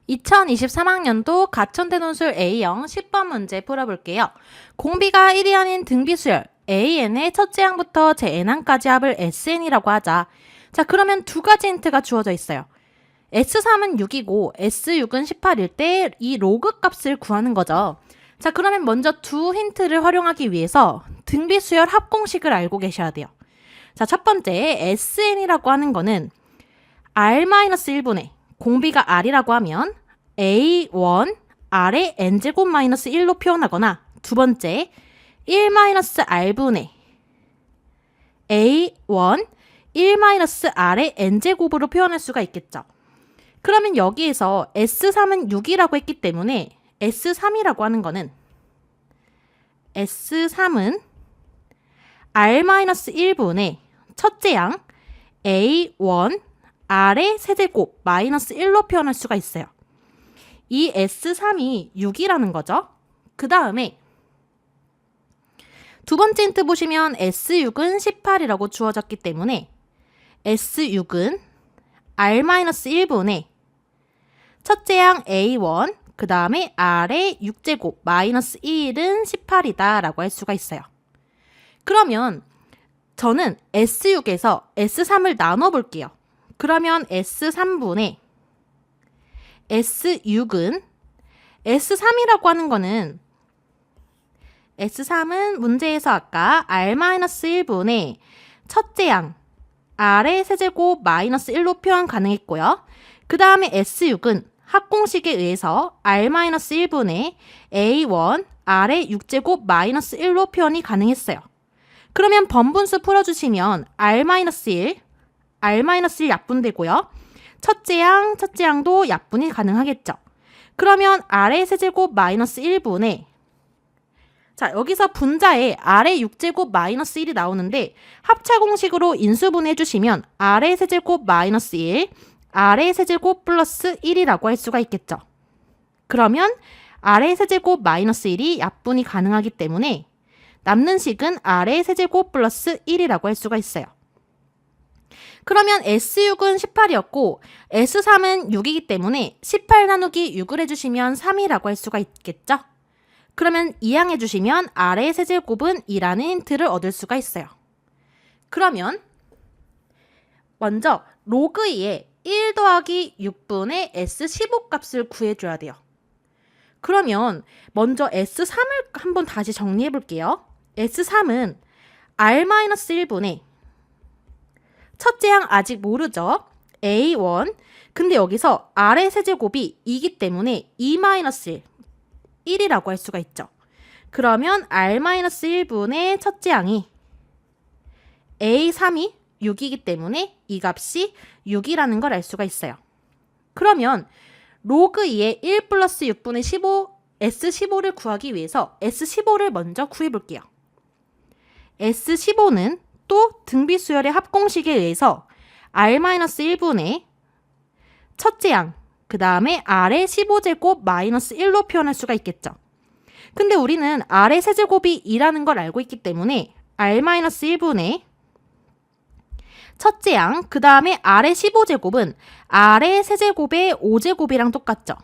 2023학년도 가천대논술 A형 10번 문제 풀어볼게요. 공비가 1이 아닌 등비수열 AN의 첫째 항부터 제N항까지 합을 SN이라고 하자. 자, 그러면 두 가지 힌트가 주어져 있어요. S3은 6이고 S6은 18일 때 이 로그 값을 구하는 거죠. 자, 그러면 먼저 두 힌트를 활용하기 위해서 등비수열 합공식을 알고 계셔야 돼요. 자, 첫 번째 SN이라고 하는 거는 R-1분의 공비가 R이라고 하면 A1 R의 N제곱 마이너스 1로 표현하거나 두 번째 1-R분의 A1 1-R의 N제곱으로 표현할 수가 있겠죠. 그러면 여기에서 S3은 6이라고 했기 때문에 S3이라고 하는 거는 S3은 R-1분의 첫째 양 A1 R의 세제곱 마이너스 1로 표현할 수가 있어요. 이 S3이 6이라는 거죠. 그 다음에 두 번째 힌트 보시면 S6은 18이라고 주어졌기 때문에 S6은 R-1분의 첫째 양 A1 그 다음에 R의 6제곱 마이너스 1은 18이다 라고 할 수가 있어요. 그러면 저는 S6에서 S3을 나눠 볼게요. 그러면 S3분의 S6은 S3이라고 하는 거는 S3은 문제에서 아까 R-1분의 첫째 양 R의 세제곱 마이너스 1로 표현 가능했고요. 그 다음에 S6은 합공식에 의해서 R-1분의 A1 R의 6제곱 마이너스 1로 표현이 가능했어요. 그러면 번분수 풀어주시면 R-1 R-1 약분되고요. 첫째 양도 약분이 가능하겠죠. 그러면 R의 세제곱 마이너스 1분의 자, 여기서 분자에 R의 6제곱 마이너스 1이 나오는데 합차 공식으로 인수분해 주시면 R의 세제곱 마이너스 1, R의 세제곱 플러스 1이라고 할 수가 있겠죠. 그러면 R의 세제곱 마이너스 1이 약분이 가능하기 때문에 남는 식은 R의 세제곱 플러스 1이라고 할 수가 있어요. 그러면 S6은 18이었고 S3은 6이기 때문에 18 나누기 6을 해주시면 3이라고 할 수가 있겠죠? 그러면 이항해주시면 R의 세제곱은 2라는 힌트를 얻을 수가 있어요. 그러면 먼저 로그 2의 1 더하기 6분의 S15 값을 구해줘야 돼요. 그러면 먼저 S3을 한번 다시 정리해 볼게요. S3은 R-1분의 첫째 양 아직 모르죠? A1 근데 여기서 R의 세제곱이 2이기 때문에 2-1 1이라고 할 수가 있죠. 그러면 R-1분의 첫째 양이 A3이 6이기 때문에 이 값이 6이라는 걸 알 수가 있어요. 그러면 로그 2의 1 플러스 6분의 15 S15를 구하기 위해서 S15를 먼저 구해볼게요. S15는 또 등비수열의 합공식에 의해서 R-1분의 첫째 양, 그 다음에 R의 15제곱 마이너스 1로 표현할 수가 있겠죠. 근데 우리는 R의 세제곱이 2라는 걸 알고 있기 때문에 R-1분의 첫째 양, 그 다음에 R의 15제곱은 R의 세제곱의 5제곱이랑 똑같죠.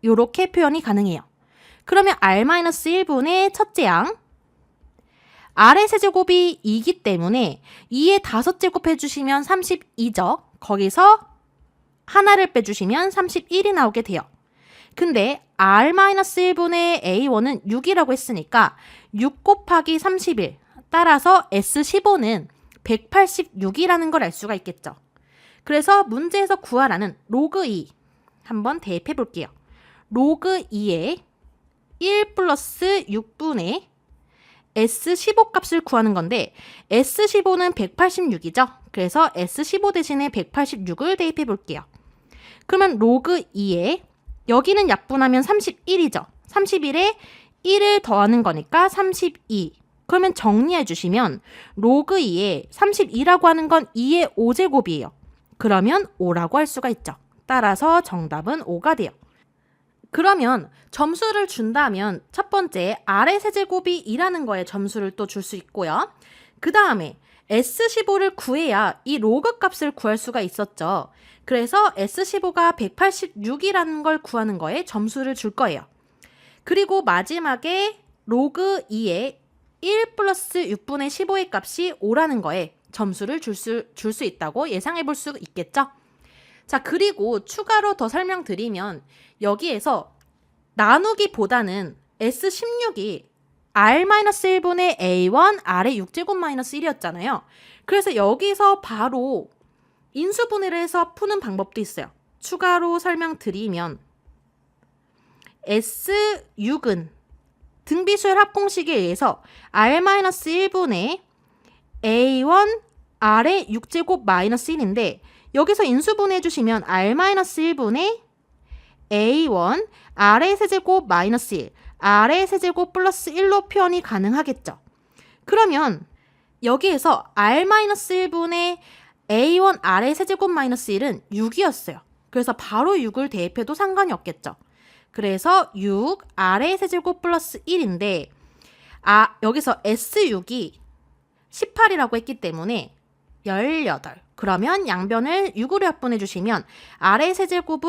요렇게 표현이 가능해요. 그러면 R-1분의 첫째 양, R의 세제곱이 2이기 때문에 2의 5제곱 해주시면 32죠. 거기서 하나를 빼주시면 31이 나오게 돼요. 근데 R-1분의 A1은 6이라고 했으니까 6 곱하기 31 따라서 S15는 186이라는 걸 알 수가 있겠죠. 그래서 문제에서 구하라는 로그 2 한번 대입해 볼게요. 로그 2의 1 플러스 6분의 S15 값을 구하는 건데 S15는 186이죠. 그래서 S15 대신에 186을 대입해 볼게요. 그러면 로그 2에 여기는 약분하면 31이죠. 31에 1을 더하는 거니까 32. 그러면 정리해 주시면 로그 2에 32라고 하는 건 2의 5제곱이에요. 그러면 5라고 할 수가 있죠. 따라서 정답은 5가 돼요. 그러면 점수를 준다면 첫 번째 R의 세제곱이 2라는 거에 점수를 또 줄 수 있고요. 그 다음에 S15를 구해야 이 로그 값을 구할 수가 있었죠. 그래서 S15가 186이라는 걸 구하는 거에 점수를 줄 거예요. 그리고 마지막에 로그 2에 1 플러스 6분의 15의 값이 5라는 거에 점수를 줄 수 있다고 예상해 볼 수 있겠죠? 자, 그리고 추가로 더 설명드리면 여기에서 나누기보다는 S16이 R-1분의 A1 R의 6제곱-1이었잖아요. 그래서 여기서 바로 인수분해를 해서 푸는 방법도 있어요. 추가로 설명드리면 S6은 등비수열 합공식에 의해서 R-1분의 A1 R의 6제곱-1인데 여기서 인수분해 해주시면 R-1분의 A1 R의 세제곱 마이너스 1 R의 세제곱 플러스 1로 표현이 가능하겠죠. 그러면 여기에서 R-1분의 A1 R의 세제곱 마이너스 1은 6이었어요. 그래서 바로 6을 대입해도 상관이 없겠죠. 그래서 6 R의 세제곱 플러스 1인데 여기서 S6이 18이라고 했기 때문에 18. 그러면 양변을 6으로 약분해 주시면 R의 세제곱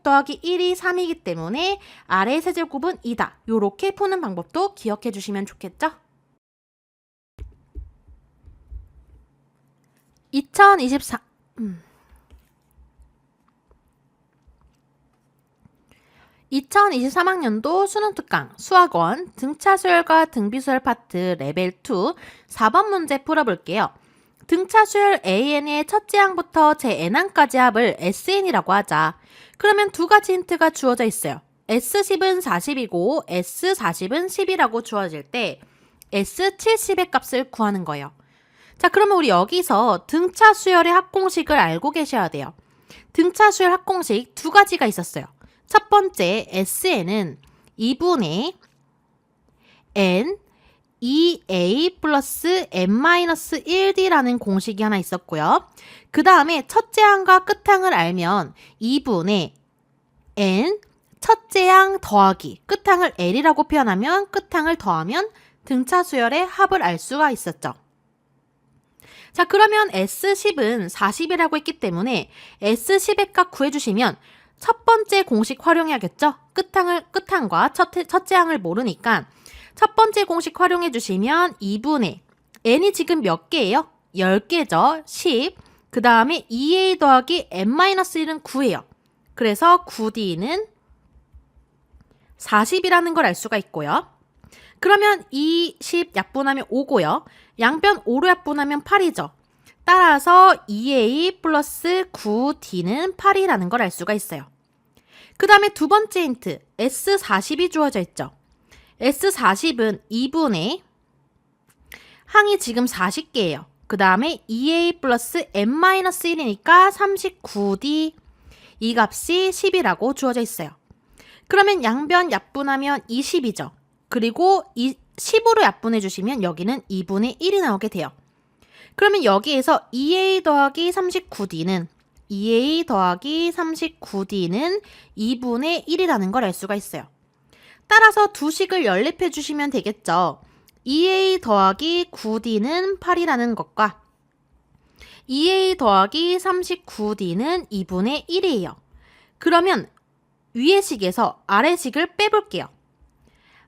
더하기 1이 3이기 때문에 R의 세제곱은 2다. 요렇게 푸는 방법도 기억해 주시면 좋겠죠? 2023학년도 수능특강 수학원 등차수열과 등비수열 파트 레벨 2 4번 문제 풀어볼게요. 등차수열 AN의 첫째 항부터 제N항까지 합을 SN이라고 하자. 그러면 두 가지 힌트가 주어져 있어요. S10은 40이고 S40은 10이라고 주어질 때 S70의 값을 구하는 거예요. 자, 그러면 우리 여기서 등차수열의 합공식을 알고 계셔야 돼요. 등차수열 합공식 두 가지가 있었어요. 첫 번째 SN은 2분의 N 2a 플러스 n-1d라는 공식이 하나 있었고요. 그 다음에 첫째 항과 끝항을 알면 2분의 n 첫째 항 더하기 끝항을 l이라고 표현하면 끝항을 더하면 등차수열의 합을 알 수가 있었죠. 자, 그러면 S10은 40이라고 했기 때문에 S10의 값 구해주시면 첫 번째 공식 활용해야겠죠? 끝항과 첫째 항을 모르니까 첫 번째 공식 활용해 주시면 2분의 n이 지금 몇 개예요? 10개죠. 10. 그 다음에 2a 더하기 n-1은 9예요. 그래서 9d는 40이라는 걸 알 수가 있고요. 그러면 10 약분하면 5고요. 양변 5로 약분하면 8이죠. 따라서 2a 플러스 9d는 8이라는 걸 알 수가 있어요. 그 다음에 두 번째 힌트 S40이 주어져 있죠. S40은 2분의 항이 지금 40개예요. 그 다음에 2a 플러스 n-1이니까 39d 이 값이 10이라고 주어져 있어요. 그러면 양변 약분하면 20이죠. 그리고 10으로 약분해 주시면 여기는 2분의 1이 나오게 돼요. 그러면 여기에서 2a 더하기 39d는 2분의 1이라는 걸 알 수가 있어요. 따라서 두 식을 연립해 주시면 되겠죠. 2a 더하기 9d는 8이라는 것과 2a 더하기 39d는 2분의 1이에요. 그러면 위의 식에서 아래 식을 빼볼게요.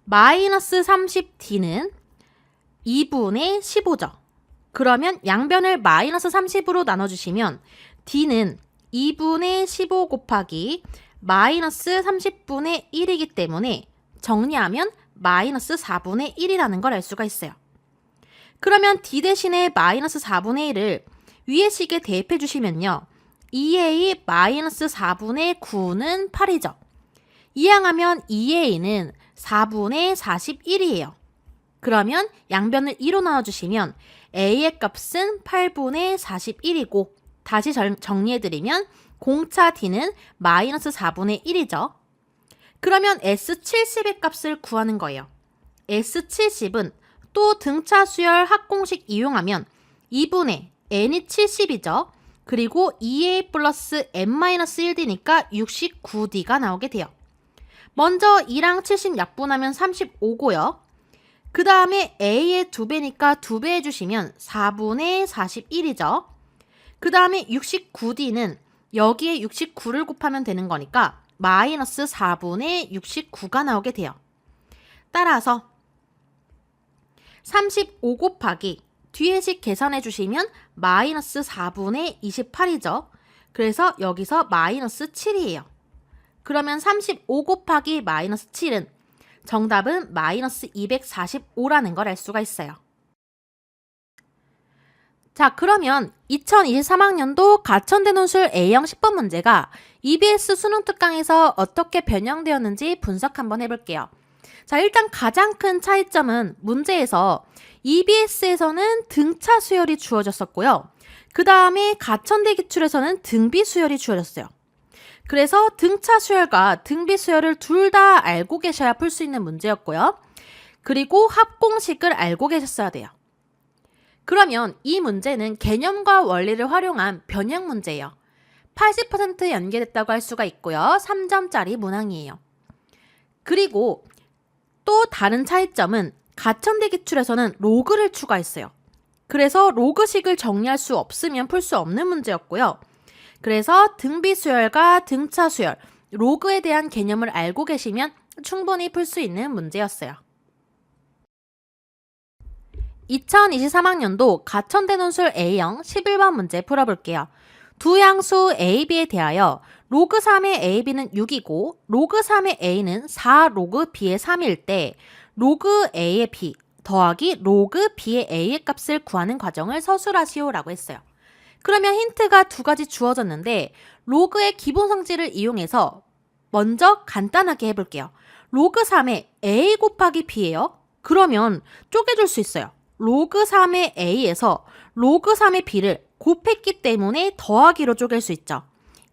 마이너스 30d는 2분의 15죠. 그러면 양변을 마이너스 30으로 나눠주시면 d는 2분의 15 곱하기 마이너스 30분의 1이기 때문에 정리하면 마이너스 4분의 1이라는 걸 알 수가 있어요. 그러면 d 대신에 마이너스 4분의 1을 위의 식에 대입해 주시면요. 2a 마이너스 4분의 9는 8이죠. 이항하면 2a는 4분의 41이에요. 그러면 양변을 2로 나눠주시면 a의 값은 8분의 41이고 다시 정리해드리면 공차 d는 마이너스 4분의 1이죠. 그러면 S70의 값을 구하는 거예요. S70은 또 등차수열 합공식 이용하면 2분의 n이 70이죠. 그리고 2a 플러스 n-1d니까 69d가 나오게 돼요. 먼저 2랑 70 약분하면 35고요. 그 다음에 a의 2배니까 2배 해주시면 4분의 41이죠. 그 다음에 69d는 여기에 69를 곱하면 되는 거니까 마이너스 4분의 69가 나오게 돼요. 따라서 35 곱하기 뒤에 식 계산해 주시면 마이너스 4분의 28이죠. 그래서 여기서 마이너스 7이에요. 그러면 35 곱하기 마이너스 7은 정답은 마이너스 245라는 걸 알 수가 있어요. 자, 그러면 2023학년도 가천대논술 A형 10번 문제가 EBS 수능 특강에서 어떻게 변형되었는지 분석 한번 해볼게요. 자, 일단 가장 큰 차이점은 문제에서 EBS에서는 등차 수열이 주어졌었고요. 그 다음에 가천대 기출에서는 등비 수열이 주어졌어요. 그래서 등차 수열과 등비 수열을 둘 다 알고 계셔야 풀 수 있는 문제였고요. 그리고 합공식을 알고 계셨어야 돼요. 그러면 이 문제는 개념과 원리를 활용한 변형 문제예요. 80% 연계됐다고 할 수가 있고요. 3점짜리 문항이에요. 그리고 또 다른 차이점은 가천대 기출에서는 로그를 추가했어요. 그래서 로그식을 정리할 수 없으면 풀 수 없는 문제였고요. 그래서 등비 수열과 등차 수열, 로그에 대한 개념을 알고 계시면 충분히 풀 수 있는 문제였어요. 2023학년도 가천대논술 A형 11번 문제 풀어볼게요. 두 양수 A, B에 대하여 로그 3의 A, B는 6이고 로그 3의 A는 4 로그 B의 3일 때 로그 A의 B 더하기 로그 B의 A의 값을 구하는 과정을 서술하시오라고 했어요. 그러면 힌트가 두 가지 주어졌는데 로그의 기본 성질을 이용해서 먼저 간단하게 해볼게요. 로그 3의 A 곱하기 B예요. 그러면 쪼개줄 수 있어요. 로그 3의 A에서 로그 3의 B를 곱했기 때문에 더하기로 쪼갤 수 있죠.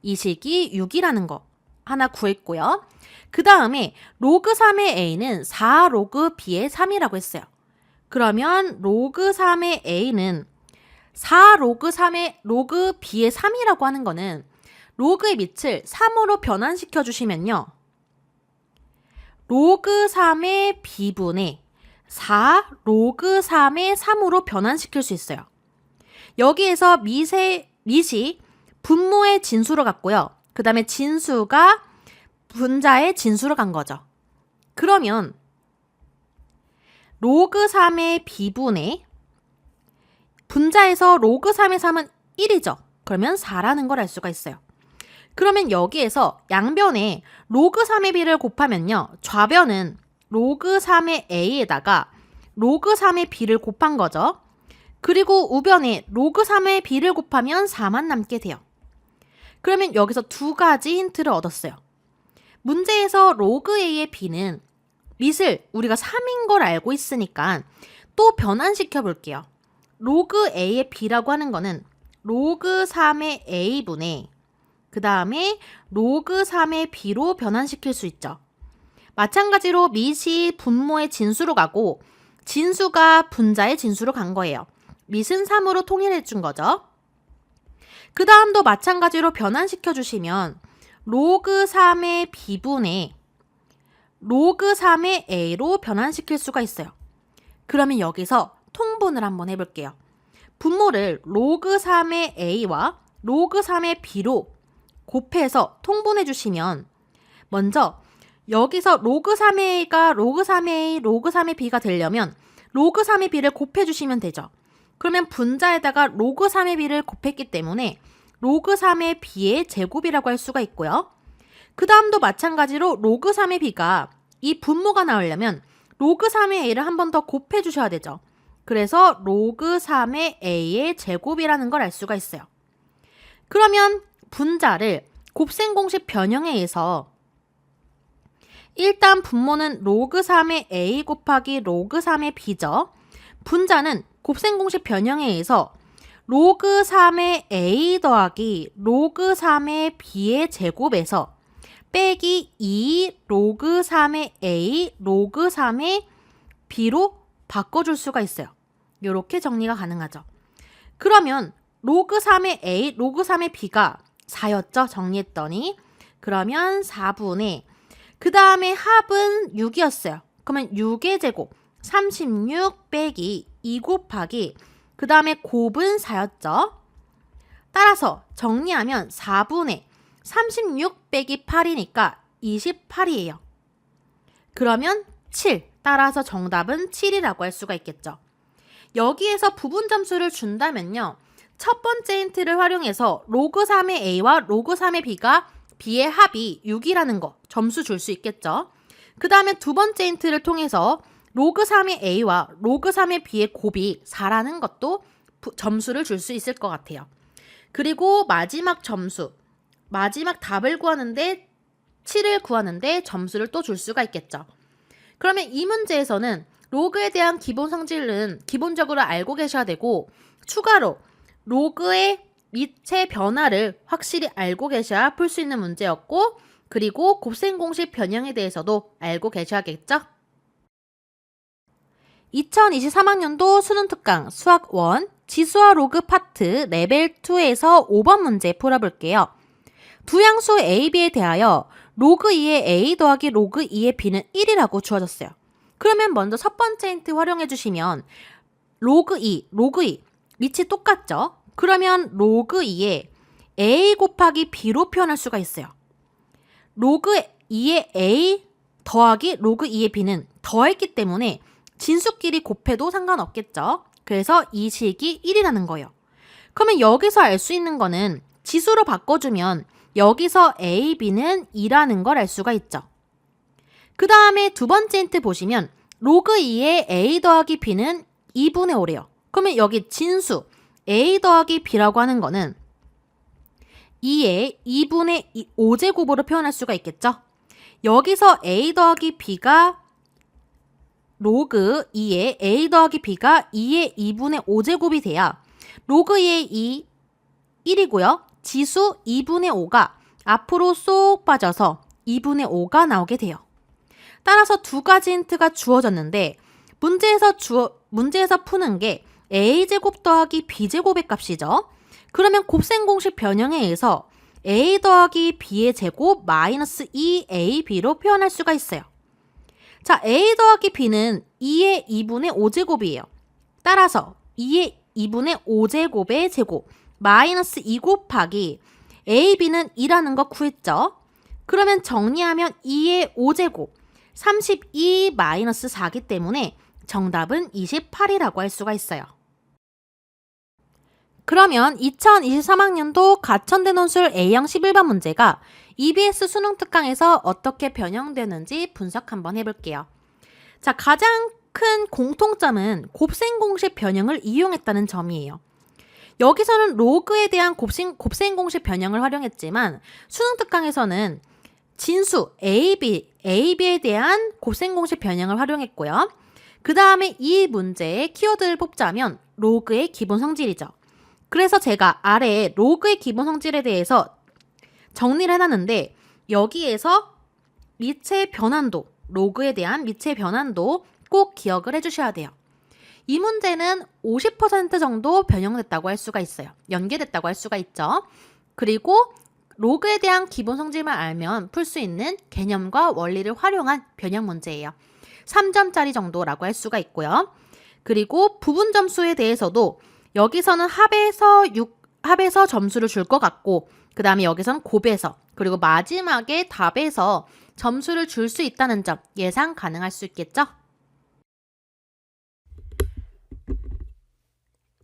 이 식이 6이라는 거 하나 구했고요. 그 다음에 로그 3의 A는 4 로그 B의 3이라고 했어요. 그러면 로그 3의 A는 4 로그 3의 로그 B의 3이라고 하는 거는 로그의 밑을 3으로 변환시켜 주시면요. 로그 3의 B분의 4 로그 3의 3으로 변환시킬 수 있어요. 여기에서 밑이 분모의 진수로 갔고요. 그 다음에 진수가 분자의 진수로 간 거죠. 그러면 로그 3의 B분의 분자에서 로그 3의 3은 1이죠. 그러면 4라는 걸 알 수가 있어요. 그러면 여기에서 양변에 로그 3의 B를 곱하면요. 좌변은 로그 3의 A에다가 로그 3의 B를 곱한 거죠. 그리고 우변에 로그 3의 B를 곱하면 4만 남게 돼요. 그러면 여기서 두 가지 힌트를 얻었어요. 문제에서 로그 A의 B는 밑을 우리가 3인 걸 알고 있으니까 또 변환시켜 볼게요. 로그 A의 B라고 하는 거는 로그 3의 A분의 그 다음에 로그 3의 B로 변환시킬 수 있죠. 마찬가지로 밑이 분모의 진수로 가고 진수가 분자의 진수로 간 거예요. 밑은 3으로 통일해 준 거죠. 그 다음도 마찬가지로 변환시켜 주시면 로그 3의 B분의 로그 3의 A로 변환시킬 수가 있어요. 그러면 여기서 통분을 한번 해볼게요. 분모를 로그 3의 A와 로그 3의 B로 곱해서 통분해 주시면 먼저 여기서 로그 3의 A가 로그 3의 A, 로그 3의 B가 되려면 로그 3의 B를 곱해주시면 되죠. 그러면 분자에다가 로그 3의 B를 곱했기 때문에 로그 3의 B의 제곱이라고 할 수가 있고요. 그 다음도 마찬가지로 로그 3의 B가 이 분모가 나오려면 로그 3의 A를 한 번 더 곱해주셔야 되죠. 그래서 로그 3의 A의 제곱이라는 걸 알 수가 있어요. 그러면 분자를 곱셈공식 변형에 의해서 일단 분모는 로그 3의 A 곱하기 로그 3의 B죠. 분자는 곱셈공식 변형에 의해서 로그 3의 A 더하기 로그 3의 B의 제곱에서 빼기 2 로그 3의 A 로그 3의 B로 바꿔줄 수가 있어요. 이렇게 정리가 가능하죠. 그러면 로그 3의 A 로그 3의 B가 4였죠. 정리했더니 그러면 4분의 그 다음에 합은 6이었어요. 그러면 6의 제곱 36 빼기 2 곱하기 그 다음에 곱은 4였죠. 따라서 정리하면 4분의 36 빼기 8이니까 28이에요. 그러면 7. 따라서 정답은 7이라고 할 수가 있겠죠. 여기에서 부분 점수를 준다면요. 첫 번째 힌트를 활용해서 로그 3의 A와 로그 3의 B가 B의 합이 6이라는 거 점수 줄 수 있겠죠. 그 다음에 두 번째 힌트를 통해서 로그 3의 A와 로그 3의 B의 곱이 4라는 것도 점수를 줄 수 있을 것 같아요. 그리고 마지막 점수, 마지막 답을 구하는데 7을 구하는데 점수를 또 줄 수가 있겠죠. 그러면 이 문제에서는 로그에 대한 기본 성질은 기본적으로 알고 계셔야 되고 추가로 로그의 밑의 변화를 확실히 알고 계셔야 풀 수 있는 문제였고 그리고 곱셈 공식 변형에 대해서도 알고 계셔야겠죠? 2023학년도 수능 특강 수학 1 지수와 로그 파트 레벨 2에서 5번 문제 풀어볼게요. 두 양수 A, B에 대하여 로그 2의 A 더하기 로그 2의 B는 1이라고 주어졌어요. 그러면 먼저 첫 번째 힌트 활용해 주시면 로그 2 밑이 똑같죠? 그러면 로그 2에 A 곱하기 B로 표현할 수가 있어요. 로그 2의 A 더하기 로그 2의 B는 더했기 때문에 진수끼리 곱해도 상관없겠죠? 그래서 이 식이 1이라는 거예요. 그러면 여기서 알 수 있는 거는 지수로 바꿔주면 여기서 A, B는 2라는 걸 알 수가 있죠. 그 다음에 두 번째 힌트 보시면 로그 2의 A 더하기 B는 2분의 5래요. 그러면 여기 진수 A 더하기 B라고 하는 거는 2의 2분의 5제곱으로 표현할 수가 있겠죠. 여기서 A 더하기 B가 로그 2의 A 더하기 B가 2의 2분의 5제곱이 돼야 로그 2의 2, 1이고요. 지수 2분의 5가 앞으로 쏙 빠져서 2분의 5가 나오게 돼요. 따라서 두 가지 힌트가 주어졌는데 문제에서 푸는 게 A제곱 더하기 B제곱의 값이죠. 그러면 곱셈 공식 변형에 의해서 A 더하기 B의 제곱 마이너스 2AB로 표현할 수가 있어요. 자, A 더하기 B는 2의 2분의 5제곱이에요. 따라서 2의 2분의 5제곱의 제곱 마이너스 2 곱하기 AB는 2라는 거 구했죠. 그러면 정리하면 2의 5제곱 32 마이너스 4기 때문에 정답은 28이라고 할 수가 있어요. 그러면 2023학년도 가천대 논술 A형 11번 문제가 EBS 수능 특강에서 어떻게 변형되는지 분석 한번 해볼게요. 자, 가장 큰 공통점은 곱셈 공식 변형을 이용했다는 점이에요. 여기서는 로그에 대한 곱셈 공식 변형을 활용했지만 수능 특강에서는 진수 AB에 대한 곱셈 공식 변형을 활용했고요. 그 다음에 이 문제의 키워드를 뽑자면 로그의 기본 성질이죠. 그래서 제가 아래에 로그의 기본 성질에 대해서 정리를 해놨는데 여기에서 밑의 변환도, 로그에 대한 밑의 변환도 꼭 기억을 해주셔야 돼요. 이 문제는 50% 정도 변형됐다고 할 수가 있어요. 연계됐다고 할 수가 있죠. 그리고 로그에 대한 기본 성질만 알면 풀 수 있는 개념과 원리를 활용한 변형 문제예요. 3점짜리 정도라고 할 수가 있고요. 그리고 부분 점수에 대해서도 여기서는 합에서 점수를 줄 것 같고 그 다음에 여기서는 곱에서 그리고 마지막에 답에서 점수를 줄 수 있다는 점 예상 가능할 수 있겠죠?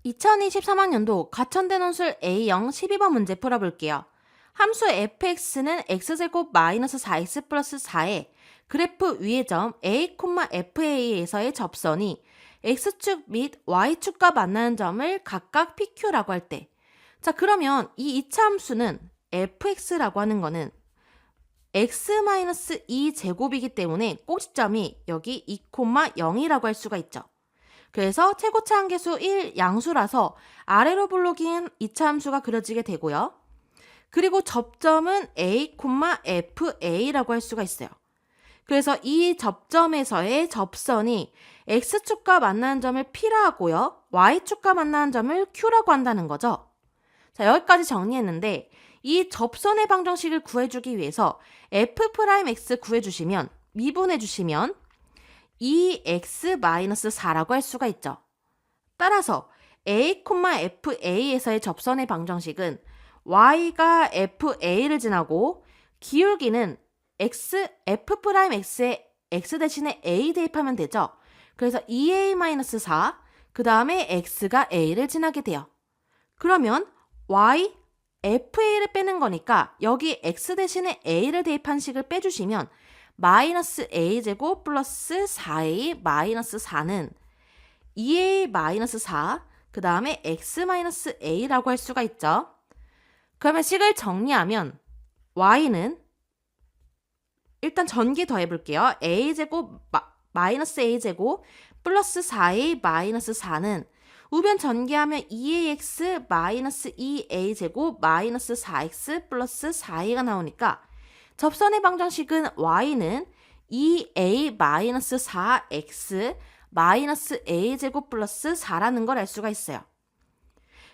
2023학년도 가천대 논술 A형 12번 문제 풀어볼게요. 함수 fx는 x제곱 마이너스 4x 플러스 4에 그래프 위의 점 a, fa에서의 접선이 x축 및 y축과 만나는 점을 각각 PQ라고 할 때, 자, 그러면 이 이차 함수는 fx라고 하는 거는 x-2 제곱이기 때문에 꼭지점이 여기 2,0이라고 할 수가 있죠. 그래서 최고차 한계수 1 양수라서 아래로 볼록인 이차 함수가 그려지게 되고요. 그리고 접점은 a, fa라고 할 수가 있어요. 그래서 이 접점에서의 접선이 x축과 만나는 점을 p라 하고요. y축과 만나는 점을 q라고 한다는 거죠. 자, 여기까지 정리했는데 이 접선의 방정식을 구해주기 위해서 f'x 구해주시면 미분해주시면 2x-4라고 할 수가 있죠. 따라서 a, fa에서의 접선의 방정식은 y가 fa를 지나고 기울기는 f'x에 x 대신에 a 대입하면 되죠. 그래서 2a-4, 그 다음에 x가 a를 지나게 돼요. 그러면 y, fa를 빼는 거니까 여기 x 대신에 a를 대입한 식을 빼주시면 마이너스 a제곱 플러스 4a 마이너스 4는 2a-4, 그 다음에 x-a라고 할 수가 있죠. 그러면 식을 정리하면 y는 일단 전기 더해볼게요. a제곱 마이너스 a제곱 플러스 4a 마이너스 4는 우변 전개하면 2ax 마이너스 2a제곱 마이너스 4x 플러스 4a가 나오니까 접선의 방정식은 y는 2a 마이너스 4x 마이너스 a제곱 플러스 4라는 걸 알 수가 있어요.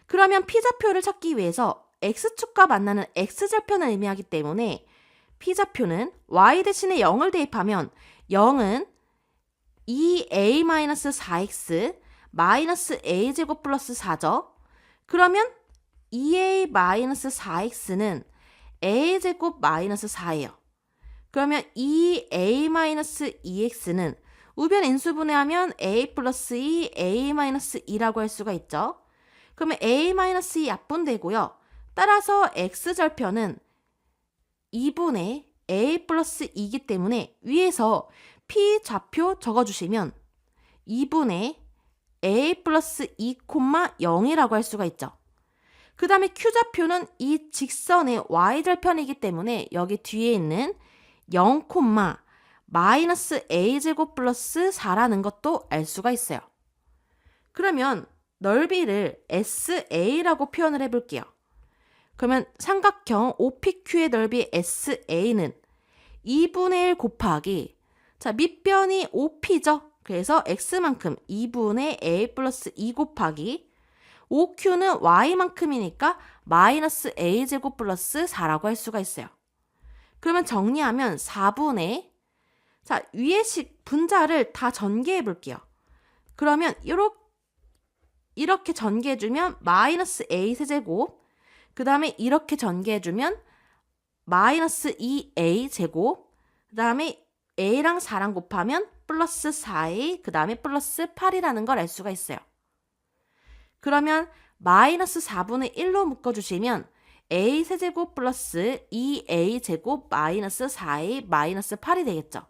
그러면 p좌표를 찾기 위해서 x축과 만나는 x절편을 의미하기 때문에 p좌표는 y 대신에 0을 대입하면 0은 2a-4x 마이너스 a제곱 플러스 4죠. 그러면 2a-4x는 a제곱 마이너스 4예요. 그러면 2a-2x는 우변 인수분해하면 a 플러스 2, a-2라고 할 수가 있죠. 그러면 a-2 약분되고요. 따라서 x절편은 2분의 a 플러스 2이기 때문에 위에서 p 좌표 적어주시면 2분의 a 플러스 2, 0이라고 할 수가 있죠. 그 다음에 q좌표는 이 직선의 y절편이기 때문에 여기 뒤에 있는 0, 마이너스 a제곱 플러스 4라는 것도 알 수가 있어요. 그러면 넓이를 SA라고 표현을 해볼게요. 그러면 삼각형 OPQ의 넓이 SA는 2분의 1 곱하기, 자, 밑변이 OP죠? 그래서 X만큼 2분의 A 플러스 2 곱하기 OQ는 Y만큼이니까 마이너스 A제곱 플러스 4라고 할 수가 있어요. 그러면 정리하면 4분의, 자, 위의 식 분자를 다 전개해 볼게요. 그러면 이렇게 전개해주면 마이너스 A 세제곱, 그 다음에 이렇게 전개해주면 마이너스 2A 제곱, 그 다음에 A랑 4랑 곱하면 플러스 4A, 그 다음에 플러스 8이라는 걸 알 수가 있어요. 그러면 마이너스 4분의 1로 묶어주시면 A 세제곱 플러스 2A 제곱 마이너스 4A 마이너스 8이 되겠죠.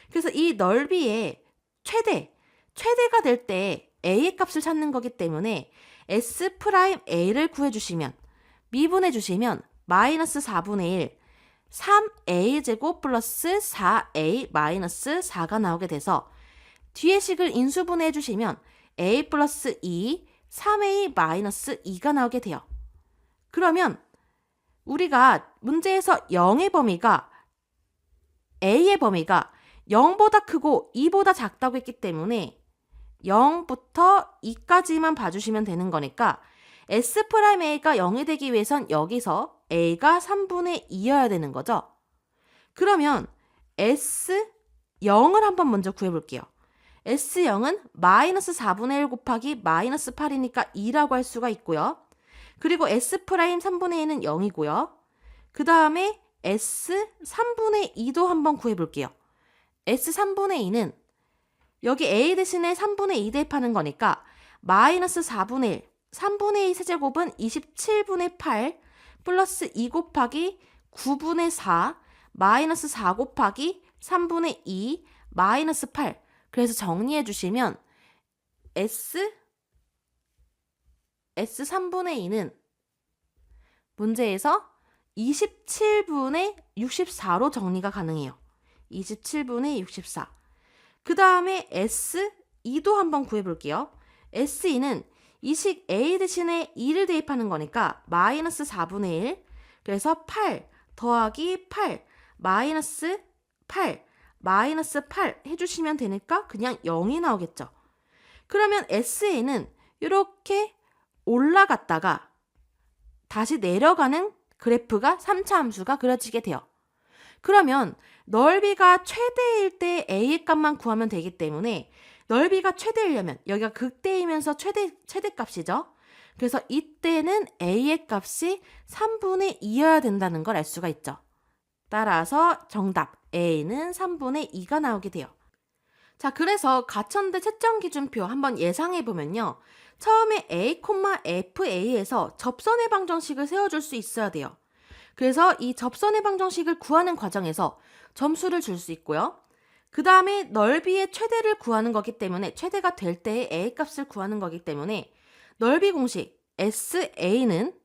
그래서 이 넓이의 최대가 될 때 A의 값을 찾는 거기 때문에 S'A를 구해주시면, 미분해주시면 마이너스 4분의 1, 3A 제곱 플러스 4A 마이너스 4가 나오게 돼서 뒤의 식을 인수분해 해주시면 A 플러스 2, 3A 마이너스 2가 나오게 돼요. 그러면 우리가 문제에서 0의 범위가, A의 범위가 0보다 크고 2보다 작다고 했기 때문에 0부터 2까지만 봐주시면 되는 거니까 S'A가 0이 되기 위해선 여기서 A가 3분의 2여야 되는 거죠. 그러면 S0을 한번 먼저 구해볼게요. S0은 마이너스 4분의 1 곱하기 마이너스 8이니까 2라고 할 수가 있고요. 그리고 S' 3분의 2는 0이고요. 그 다음에 S 3분의 2도 한번 구해볼게요. S 3분의 2는 여기 A 대신에 3분의 2 대입하는 거니까 마이너스 4분의 1, 3분의 2 세제곱은 27분의 8 플러스 2 곱하기 9분의 4 마이너스 4 곱하기 3분의 2 마이너스 8. 그래서 정리해 주시면 S 3분의 2는 문제에서 27분의 64로 정리가 가능해요. 27분의 64. 그 다음에 S2도 한번 구해볼게요. S2는 이 식 A 대신에 2를 대입하는 거니까 마이너스 4분의 1, 그래서 8 더하기 8 마이너스 8 해주시면 되니까 그냥 0이 나오겠죠. 그러면 SA는 이렇게 올라갔다가 다시 내려가는 그래프가 3차 함수가 그려지게 돼요. 그러면 넓이가 최대일 때 a의 값만 구하면 되기 때문에 넓이가 최대이려면 여기가 극대이면서 최대값이죠. 그래서 이때는 a의 값이 3분의 2여야 된다는 걸 알 수가 있죠. 따라서 정답 a는 3분의 2가 나오게 돼요. 자, 그래서 가천대 채점 기준표 한번 예상해 보면요. 처음에 a, fa에서 접선의 방정식을 세워줄 수 있어야 돼요. 그래서 이 접선의 방정식을 구하는 과정에서 점수를 줄 수 있고요. 그 다음에 넓이의 최대를 구하는 거기 때문에 최대가 될 때의 a 값을 구하는 거기 때문에 넓이 공식 SA는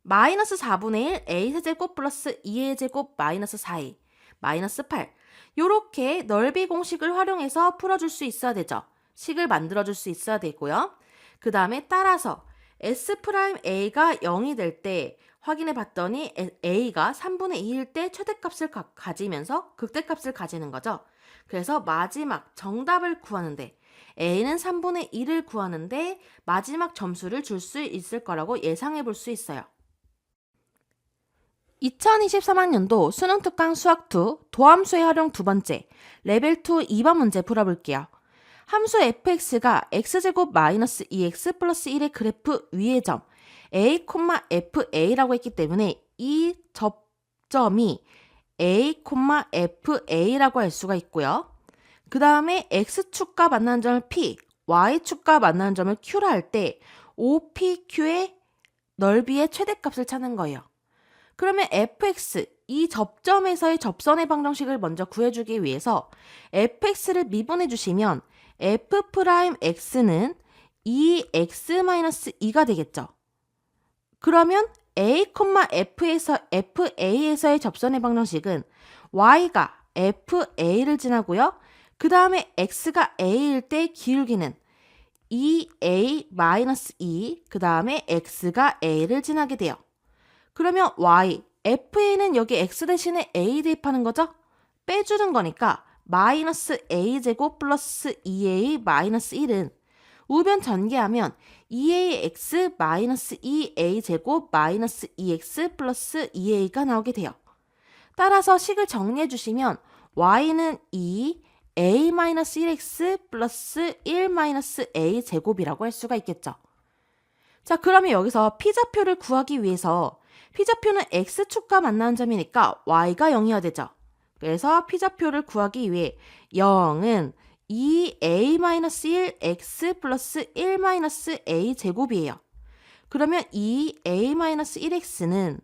마이너스 4분의 1 a 세제곱 플러스 2a 제곱 마이너스 4a 마이너스 8 요렇게 넓이 공식을 활용해서 풀어줄 수 있어야 되죠. 식을 만들어줄 수 있어야 되고요. 그 다음에 따라서 S'A가 0이 될 때 확인해 봤더니 A가 3분의 2일 때 최대값을 가지면서 극대값을 가지는 거죠. 그래서 마지막 정답을 구하는데 A는 3분의 1을 구하는데 마지막 점수를 줄 수 있을 거라고 예상해 볼 수 있어요. 2023학년도 수능 특강 수학2 도함수의 활용 두 번째 레벨 2 2번 문제 풀어볼게요. 함수 fx가 x제곱 마이너스 2x 플러스 1의 그래프 위의 점 a, fa라고 했기 때문에 이 접점이 a, fa라고 할 수가 있고요. 그 다음에 x축과 만나는 점을 p, y축과 만나는 점을 q라 할 때 OPQ의 넓이의 최대값을 찾는 거예요. 그러면 fx, 이 접점에서의 접선의 방정식을 먼저 구해주기 위해서 fx를 미분해 주시면 f'x는 2x-2가 되겠죠. 그러면 a, fa에서의 접선의 방정식은 y가 fa를 지나고요. 그 다음에 x가 a일 때 기울기는 2a-2, 그 다음에 x가 a를 지나게 돼요. 그러면 y, fa는 여기 x 대신에 a 대입하는 거죠? 빼주는 거니까 마이너스 a제곱 플러스 2a 마이너스 1은 우변 전개하면 2ax 마이너스 2a제곱 마이너스 2x 플러스 2a가 나오게 돼요. 따라서 식을 정리해 주시면 y는 2a 마이너스 1x 플러스 1 마이너스 a 제곱이라고 할 수가 있겠죠. 자, 그러면 여기서 p좌표를 구하기 위해서 p좌표는 x축과 만나는 점이니까 y가 0이어야 되죠. 그래서 p좌표를 구하기 위해 0은 2a-1 x 플러스 1-a 제곱이에요. 그러면 2a-1x는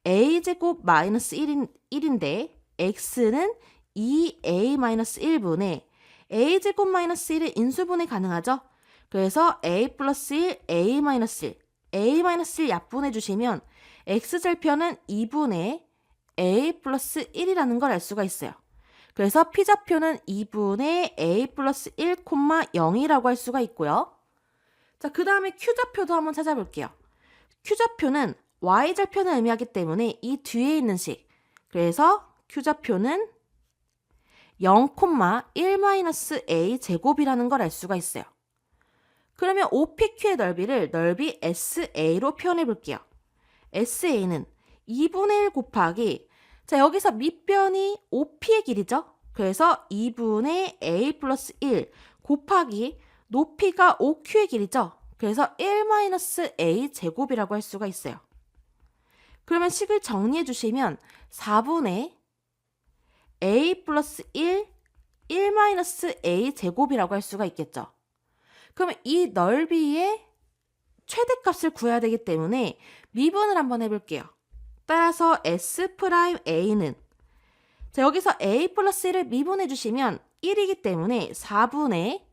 a제곱 마이너스 1인데 x는 2a-1분의 a제곱 마이너스 1의 인수분해 가능하죠? 그래서 a 플러스 1, a-1, a-1 약분해 주시면 x절편은 2분의 a 플러스 1이라는 걸 알 수가 있어요. 그래서 p좌표는 2분의 a 플러스 1, 0이라고 할 수가 있고요. 자, 그 다음에 q좌표도 한번 찾아볼게요. q좌표는 y절편을 의미하기 때문에 이 뒤에 있는 식. 그래서 q좌표는 0,1-a 제곱이라는 걸 알 수가 있어요. 그러면 OPQ의 넓이를 넓이 SA로 표현해 볼게요. SA는 2분의 1 곱하기, 자, 여기서 밑변이 OP의 길이죠? 그래서 2분의 A 플러스 1 곱하기 높이가 OQ의 길이죠? 그래서 1-A 제곱이라고 할 수가 있어요. 그러면 식을 정리해 주시면 4분의 A 플러스 1, 1-A 제곱이라고 할 수가 있겠죠. 그러면 이 넓이의 최대값을 구해야 되기 때문에 미분을 한번 해볼게요. 따라서 S'A는, 자, 여기서 A 플러스 1을 미분해 주시면 1이기 때문에 4분의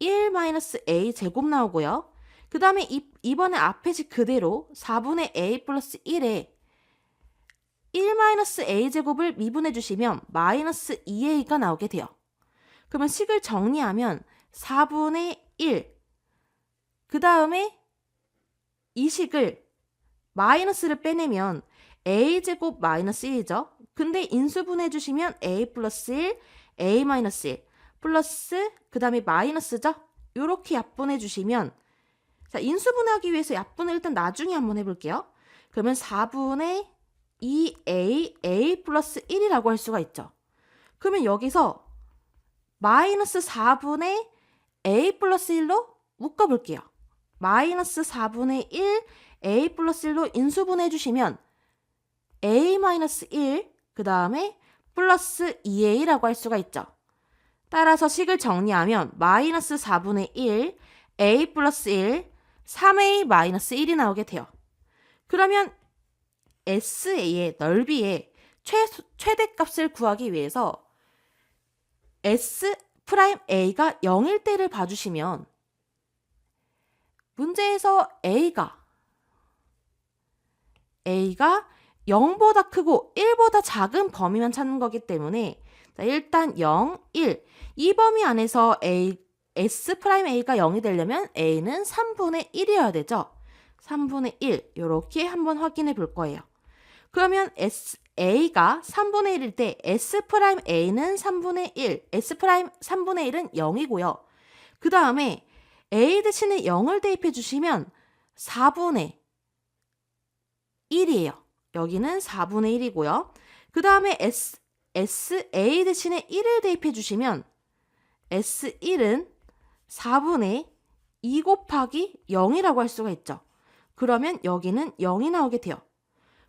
1-A 제곱 나오고요. 그 다음에 이번에 앞에 식 그대로 4분의 A 플러스 1에 1-A 제곱을 미분해 주시면 마이너스 2A가 나오게 돼요. 그러면 식을 정리하면 4분의 1, 그 다음에 이 식을 마이너스를 빼내면 a제곱 마이너스 1이죠. 근데 인수분해 주시면 a 플러스 1, a 마이너스 1 플러스 그 다음에 마이너스죠. 이렇게 약분해 주시면, 자, 인수분해하기 위해서 약분을 일단 나중에 한번 해볼게요. 그러면 4분의 2a 플러스 1이라고 할 수가 있죠. 그러면 여기서 마이너스 4분의 a 플러스 1로 묶어볼게요. 마이너스 4분의 1 a 플러스 1로 인수분해 주시면 a 마이너스 1, 그 다음에 플러스 2a라고 할 수가 있죠. 따라서 식을 정리하면 마이너스 4분의 1, a 플러스 1, 3a 마이너스 1이 나오게 돼요. 그러면 SA의 넓이의 최대값을 구하기 위해서 S'A가 0일 때를 봐주시면 문제에서 A가 0보다 크고 1보다 작은 범위만 찾는 거기 때문에 자, 일단 0, 1 이 범위 안에서 S'A가 0이 되려면 A는 3분의 1이어야 되죠. 3분의 1 이렇게 한번 확인해 볼 거예요. 그러면 A가 3분의 1일 때 S'A는 3분의 1, S'3분의 1은 0이고요. 그 다음에 A 대신에 0을 대입해 주시면 4분의 1이에요. 여기는 4분의 1이고요. 그 다음에 SA 대신에 1을 대입해 주시면 S1은 4분의 2 곱하기 0이라고 할 수가 있죠. 그러면 여기는 0이 나오게 돼요.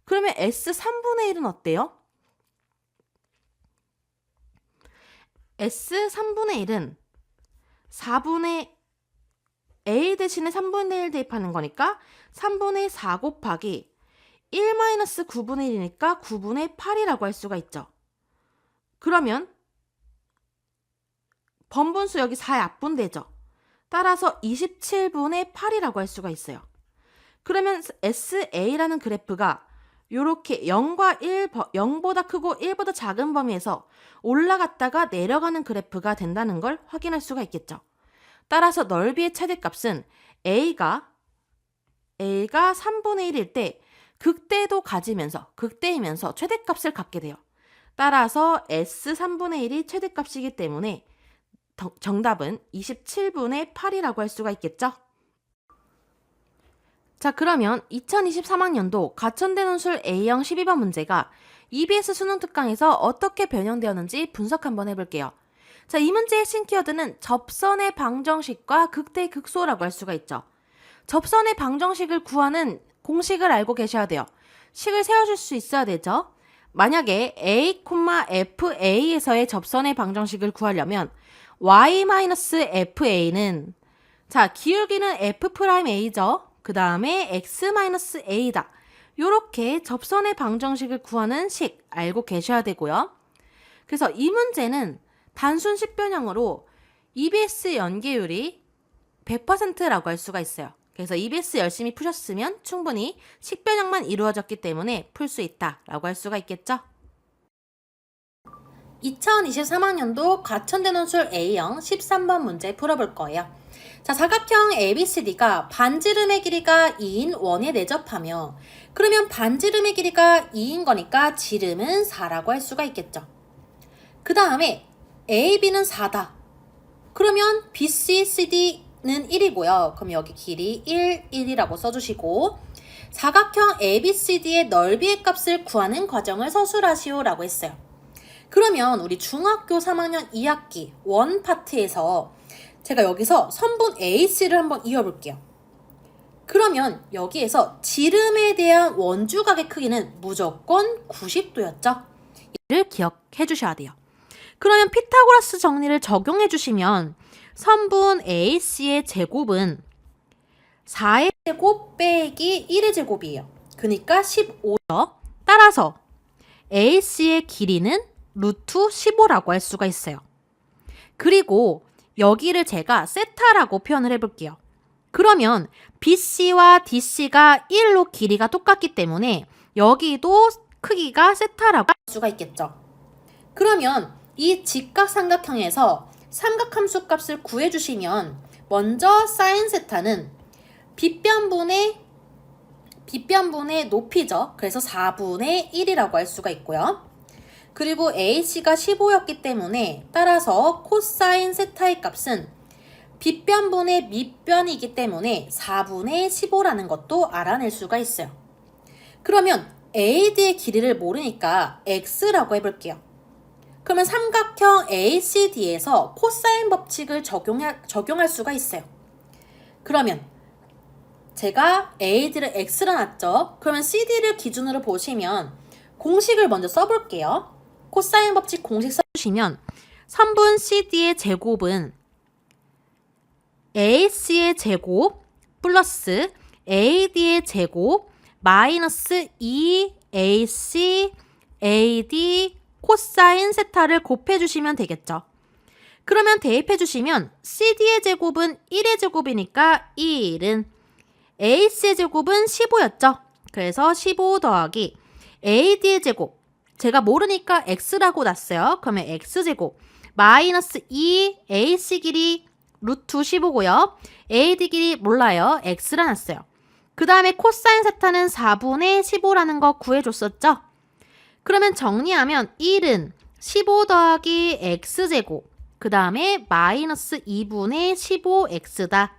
그러면 S3분의 1은 어때요? S3분의 1은 4분의 A 대신에 3분의 1 대입하는 거니까 3분의 4 곱하기 1-9분의 1이니까 9분의 8이라고 할 수가 있죠. 그러면 번분수 여기 4에 압분되죠. 따라서 27분의 8이라고 할 수가 있어요. 그러면 SA라는 그래프가 이렇게 0보다 크고 1보다 작은 범위에서 올라갔다가 내려가는 그래프가 된다는 걸 확인할 수가 있겠죠. 따라서 넓이의 최대값은 A가 3분의 1일 때 극대이면서 최대값을 갖게 돼요. 따라서 S3분의 1이 최대값이기 때문에 정답은 27분의 8이라고 할 수가 있겠죠. 자, 그러면 2023학년도 가천대논술 A형 12번 문제가 EBS 수능 특강에서 어떻게 변형되었는지 분석 한번 해볼게요. 자, 이 문제의 핵심 키워드는 접선의 방정식과 극대 극소라고 할 수가 있죠. 접선의 방정식을 구하는 공식을 알고 계셔야 돼요. 식을 세워줄 수 있어야 되죠. 만약에 A, FA에서의 접선의 방정식을 구하려면 Y-FA는 자, 기울기는 F'A죠. 그 다음에 X-A다. 요렇게 접선의 방정식을 구하는 식 알고 계셔야 되고요. 그래서 이 문제는 단순 식변형으로 EBS 연계율이 100%라고 할 수가 있어요. 그래서 EBS 열심히 푸셨으면 충분히 식변형만 이루어졌기 때문에 풀 수 있다라고 할 수가 있겠죠. 2023학년도 가천대논술 A형 13번 문제 풀어볼 거예요. 자, 사각형 ABCD가 반지름의 길이가 2인 원에 내접하며 그러면 반지름의 길이가 2인 거니까 지름은 4라고 할 수가 있겠죠. 그 다음에 AB는 4다. 그러면 BC, CD는 1이고요. 그럼 여기 길이 1, 1이라고 써주시고 사각형 ABCD의 넓이의 값을 구하는 과정을 서술하시오라고 했어요. 그러면 우리 중학교 3학년 2학기 원 파트에서 제가 여기서 선분 AC를 한번 이어볼게요. 그러면 여기에서 지름에 대한 원주각의 크기는 무조건 90도였죠. 이를 기억해 주셔야 돼요. 그러면 피타고라스 정리를 적용해 주시면 선분 AC의 제곱은 4의 제곱 빼기 1의 제곱이에요. 그러니까 15죠. 따라서 AC의 길이는 루트 15라고 할 수가 있어요. 그리고 여기를 제가 세타라고 표현을 해볼게요. 그러면 BC와 DC가 1로 길이가 똑같기 때문에 여기도 크기가 세타라고 할 수가 있겠죠. 그러면 이 직각삼각형에서 삼각함수 값을 구해주시면 먼저 사인 세타는 빗변분의 높이죠. 그래서 4분의 1이라고 할 수가 있고요. 그리고 AC가 15였기 때문에 따라서 코사인 세타의 값은 빗변분의 밑변이기 때문에 4분의 15라는 것도 알아낼 수가 있어요. 그러면 AD의 길이를 모르니까 x라고 해볼게요. 그러면 삼각형 ACD에서 코사인 법칙을 적용할 수가 있어요. 그러면 제가 AD를 x로 놨죠. 그러면 CD를 기준으로 보시면 공식을 먼저 써볼게요. 코사인 법칙 공식 써주시면 선분 CD의 제곱은 AC의 제곱 플러스 AD의 제곱 마이너스 2AC AD 코사인 세타를 곱해주시면 되겠죠. 그러면 대입해주시면 CD의 제곱은 1의 제곱이니까 1은 AC의 제곱은 15였죠. 그래서 15 더하기 AD의 제곱 제가 모르니까 x라고 놨어요. 그러면 x제곱 마이너스 2 AC 길이 루트 15고요. AD 길이 몰라요. x라 놨어요. 그 다음에 코사인 세타는 4분의 15라는 거 구해줬었죠. 그러면 정리하면 1은 15 더하기 x제곱 그 다음에 마이너스 2분의 15x다.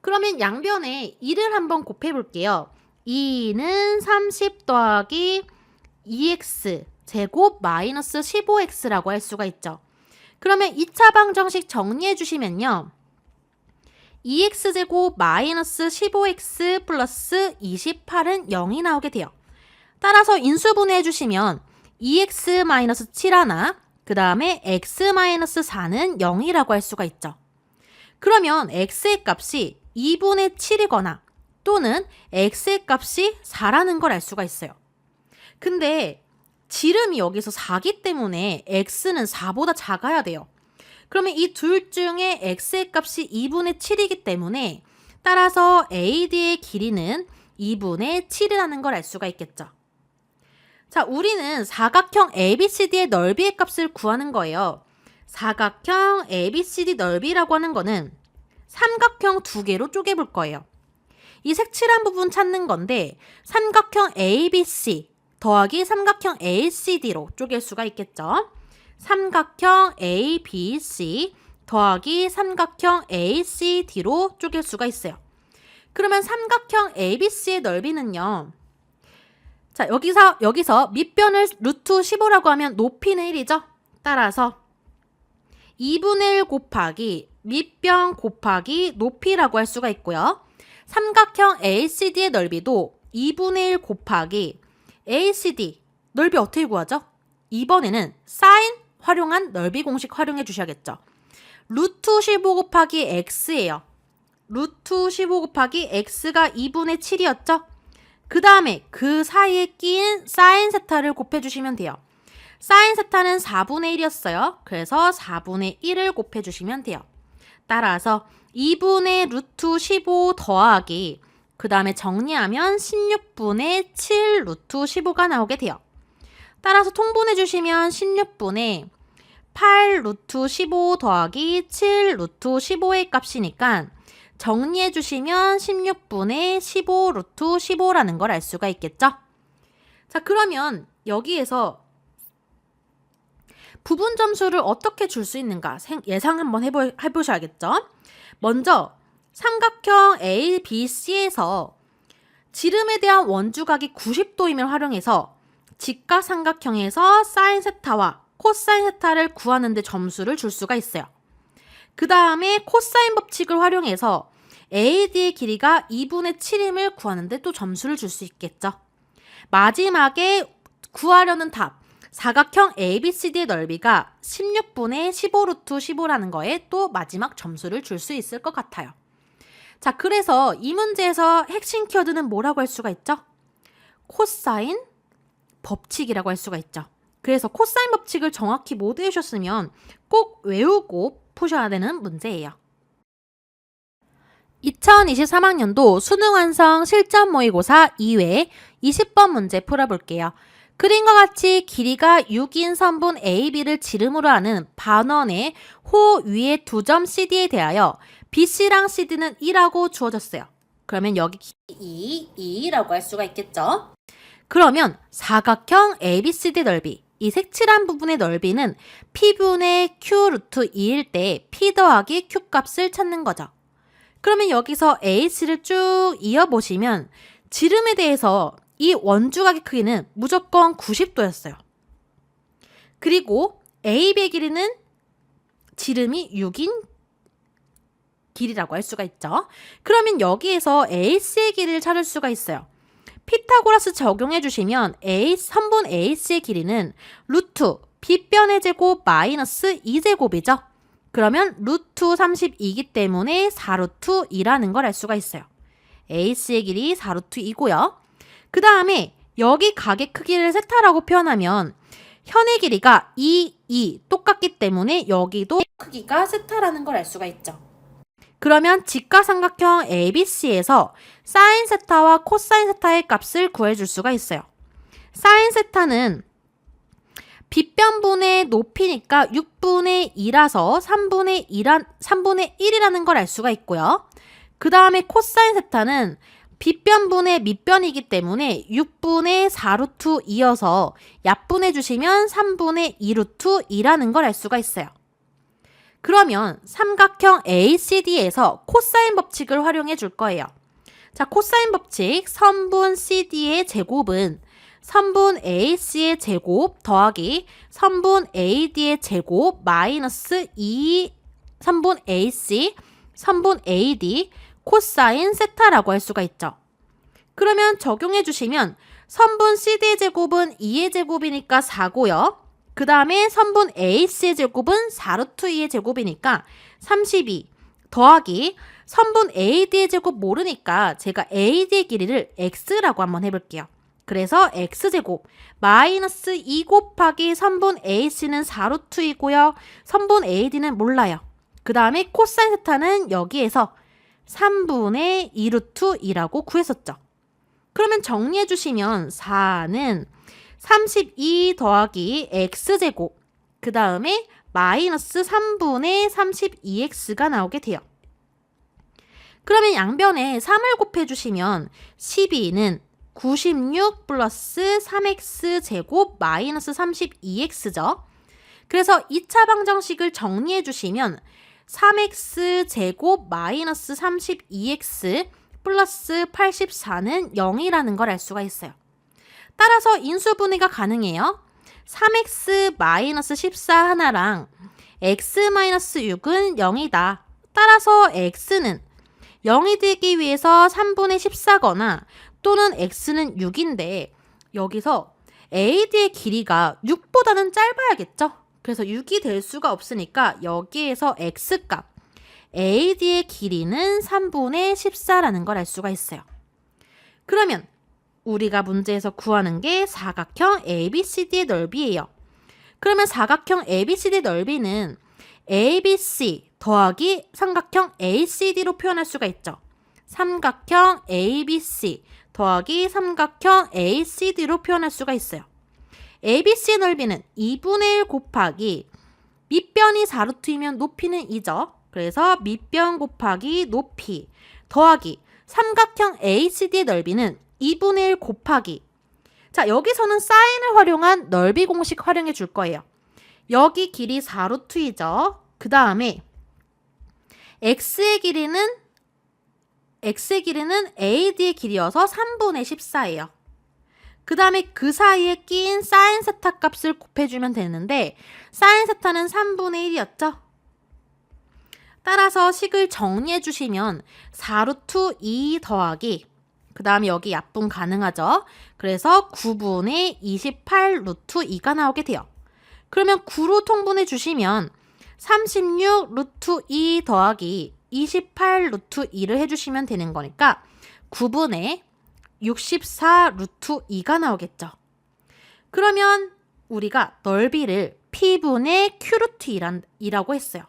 그러면 양변에 2를 한번 곱해볼게요. 2는 30 더하기 2x 제곱 마이너스 15x라고 할 수가 있죠. 그러면 2차 방정식 정리해 주시면요. 2x제곱 마이너스 15x 플러스 28은 0이 나오게 돼요. 따라서 인수분해 해주시면 2x 마이너스 7 하나 그 다음에 x 마이너스 4는 0이라고 할 수가 있죠. 그러면 x의 값이 2분의 7이거나 또는 x의 값이 4라는 걸 알 수가 있어요. 근데 지름이 여기서 4기 때문에 x는 4보다 작아야 돼요. 그러면 이 둘 중에 x의 값이 2분의 7이기 때문에 따라서 AD의 길이는 2분의 7이라는 걸 알 수가 있겠죠. 자, 우리는 사각형 ABCD의 넓이의 값을 구하는 거예요. 사각형 ABCD 넓이라고 하는 거는 삼각형 두 개로 쪼개볼 거예요. 이 색칠한 부분 찾는 건데 삼각형 ABC 더하기 삼각형 ACD로 쪼갤 수가 있겠죠. 삼각형 ABC 더하기 삼각형 ACD로 쪼갤 수가 있어요. 그러면 삼각형 ABC의 넓이는요. 자, 여기서 밑변을 루트 15라고 하면 높이는 1이죠. 따라서 2분의 1 곱하기 밑변 곱하기 높이라고 할 수가 있고요. 삼각형 ACD의 넓이도 2분의 1 곱하기 ACD 넓이 어떻게 구하죠? 이번에는 사인 활용한 넓이 공식 활용해 주셔야겠죠. 루트 15 곱하기 x예요. 루트 15 곱하기 x가 2분의 7이었죠? 그 다음에 그 사이에 끼인 사인 세타를 곱해주시면 돼요. 사인 세타는 4분의 1이었어요. 그래서 4분의 1을 곱해주시면 돼요. 따라서 2분의 루트 15 더하기 그 다음에 정리하면 16분의 7 루트 15가 나오게 돼요. 따라서 통분해주시면 16분의 8 루트 15 더하기 7 루트 15의 값이니까 정리해주시면 16분의 15 루트 15라는 걸 알 수가 있겠죠? 자, 그러면 여기에서 부분 점수를 어떻게 줄 수 있는가 예상 한번 해보셔야겠죠? 먼저 삼각형 ABC에서 지름에 대한 원주각이 90도임을 활용해서 직각 삼각형에서 사인 세타와 코사인 세타를 구하는 데 점수를 줄 수가 있어요. 그 다음에 코사인 법칙을 활용해서 AD의 길이가 2분의 7임을 구하는데 또 점수를 줄 수 있겠죠. 마지막에 구하려는 답, 사각형 ABCD의 넓이가 16분의 15 루트 15라는 거에 또 마지막 점수를 줄 수 있을 것 같아요. 자, 그래서 이 문제에서 핵심 키워드는 뭐라고 할 수가 있죠? 코사인 법칙이라고 할 수가 있죠. 그래서 코사인 법칙을 정확히 못 외우셨으면 꼭 외우고 푸셔야 되는 문제예요. 2023학년도 수능 완성 실전 모의고사 2회 20번 문제 풀어볼게요. 그림과 같이 길이가 6인 선분 AB를 지름으로 하는 반원의 호 위의 두 점 CD에 대하여 BC랑 CD는 2라고 주어졌어요. 그러면 여기 2라고 할 수가 있겠죠. 그러면 사각형 ABCD 넓이, 이 색칠한 부분의 넓이는 P분의 Q 루트 2일 때 P 더하기 Q 값을 찾는 거죠. 그러면 여기서 AC를 쭉 이어보시면 지름에 대해서 이 원주각의 크기는 무조건 90도였어요. 그리고 AB의 길이는 지름이 6인 길이라고 할 수가 있죠. 그러면 여기에서 AC의 길이를 찾을 수가 있어요. 피타고라스 적용해 주시면 선분 AC의 길이는 루트 B변의 제곱 마이너스 2제곱이죠. 그러면 루트 32이기 때문에 4루트 2라는 걸 알 수가 있어요. AC의 길이 4루트 2고요. 그 다음에 여기 각의 크기를 세타라고 표현하면 현의 길이가 2 똑같기 때문에 여기도 크기가 세타라는 걸 알 수가 있죠. 그러면 직각삼각형 ABC에서 사인 세타와 코사인 세타의 값을 구해줄 수가 있어요. 사인 세타는 빗변분의 높이니까 6분의 2라서 3분의 1이라는 걸 알 수가 있고요. 그 다음에 코사인 세타는 빗변분의 밑변이기 때문에 6분의 4루트 2여서 약분해 주시면 3분의 2루트 2라는 걸 알 수가 있어요. 그러면 삼각형 ACD에서 코사인 법칙을 활용해 줄 거예요. 자, 코사인 법칙 선분 CD의 제곱은 선분 AC의 제곱 더하기 선분 AD의 제곱 마이너스 2 선분 AC 선분 AD 코사인 세타라고 할 수가 있죠. 그러면 적용해 주시면 선분 CD의 제곱은 2의 제곱이니까 4고요. 그 다음에 선분 AC의 제곱은 4루트 2의 제곱이니까 32 더하기 선분 AD의 제곱 모르니까 제가 AD의 길이를 X라고 한번 해볼게요. 그래서 X제곱 마이너스 2 곱하기 선분 AC는 4루트 2고요. 선분 AD는 몰라요. 그 다음에 코사인 세타는 여기에서 3분의 2루트 2라고 구했었죠. 그러면 정리해 주시면 4는 32 더하기 X제곱 그 다음에 마이너스 3분의 32X가 나오게 돼요. 그러면 양변에 3을 곱해주시면 12는 96 플러스 3X제곱 마이너스 32X죠. 그래서 2차 방정식을 정리해 주시면 3X제곱 마이너스 32X 플러스 84는 0이라는 걸 알 수가 있어요. 따라서 인수분해가 가능해요. 3x 마이너스 14 하나랑 x 마이너스 6은 0이다. 따라서 x는 0이 되기 위해서 3분의 14거나 또는 x는 6인데 여기서 AD의 길이가 6보다는 짧아야겠죠? 그래서 6이 될 수가 없으니까 여기에서 x값 AD의 길이는 3분의 14라는 걸 알 수가 있어요. 그러면 우리가 문제에서 구하는 게 사각형 ABCD의 넓이예요. 그러면 사각형 ABCD 넓이는 ABC 더하기 삼각형 ACD로 표현할 수가 있죠. 삼각형 ABC 더하기 삼각형 ACD로 표현할 수가 있어요. ABC의 넓이는 2분의 1 곱하기 밑변이 4루트이면 높이는 2죠. 그래서 밑변 곱하기 높이 더하기 삼각형 ACD의 넓이는 2분의 1 곱하기 자 여기서는 사인을 활용한 넓이 공식 활용해 줄 거예요. 여기 길이 4루트이죠. 그 다음에 X의 길이는 AD의 길이여서 3분의 14예요. 그 다음에 그 사이에 낀 사인 세타 값을 곱해주면 되는데 사인 세타는 3분의 1이었죠. 따라서 식을 정리해 주시면 4루트 2 더하기 그 다음에 여기 약분 가능하죠. 그래서 9분의 28 루트 2가 나오게 돼요. 그러면 9로 통분해 주시면 36 루트 2 더하기 28 루트 2를 해주시면 되는 거니까 9분의 64 루트 2가 나오겠죠. 그러면 우리가 넓이를 P분의 Q 루트 2라고 했어요.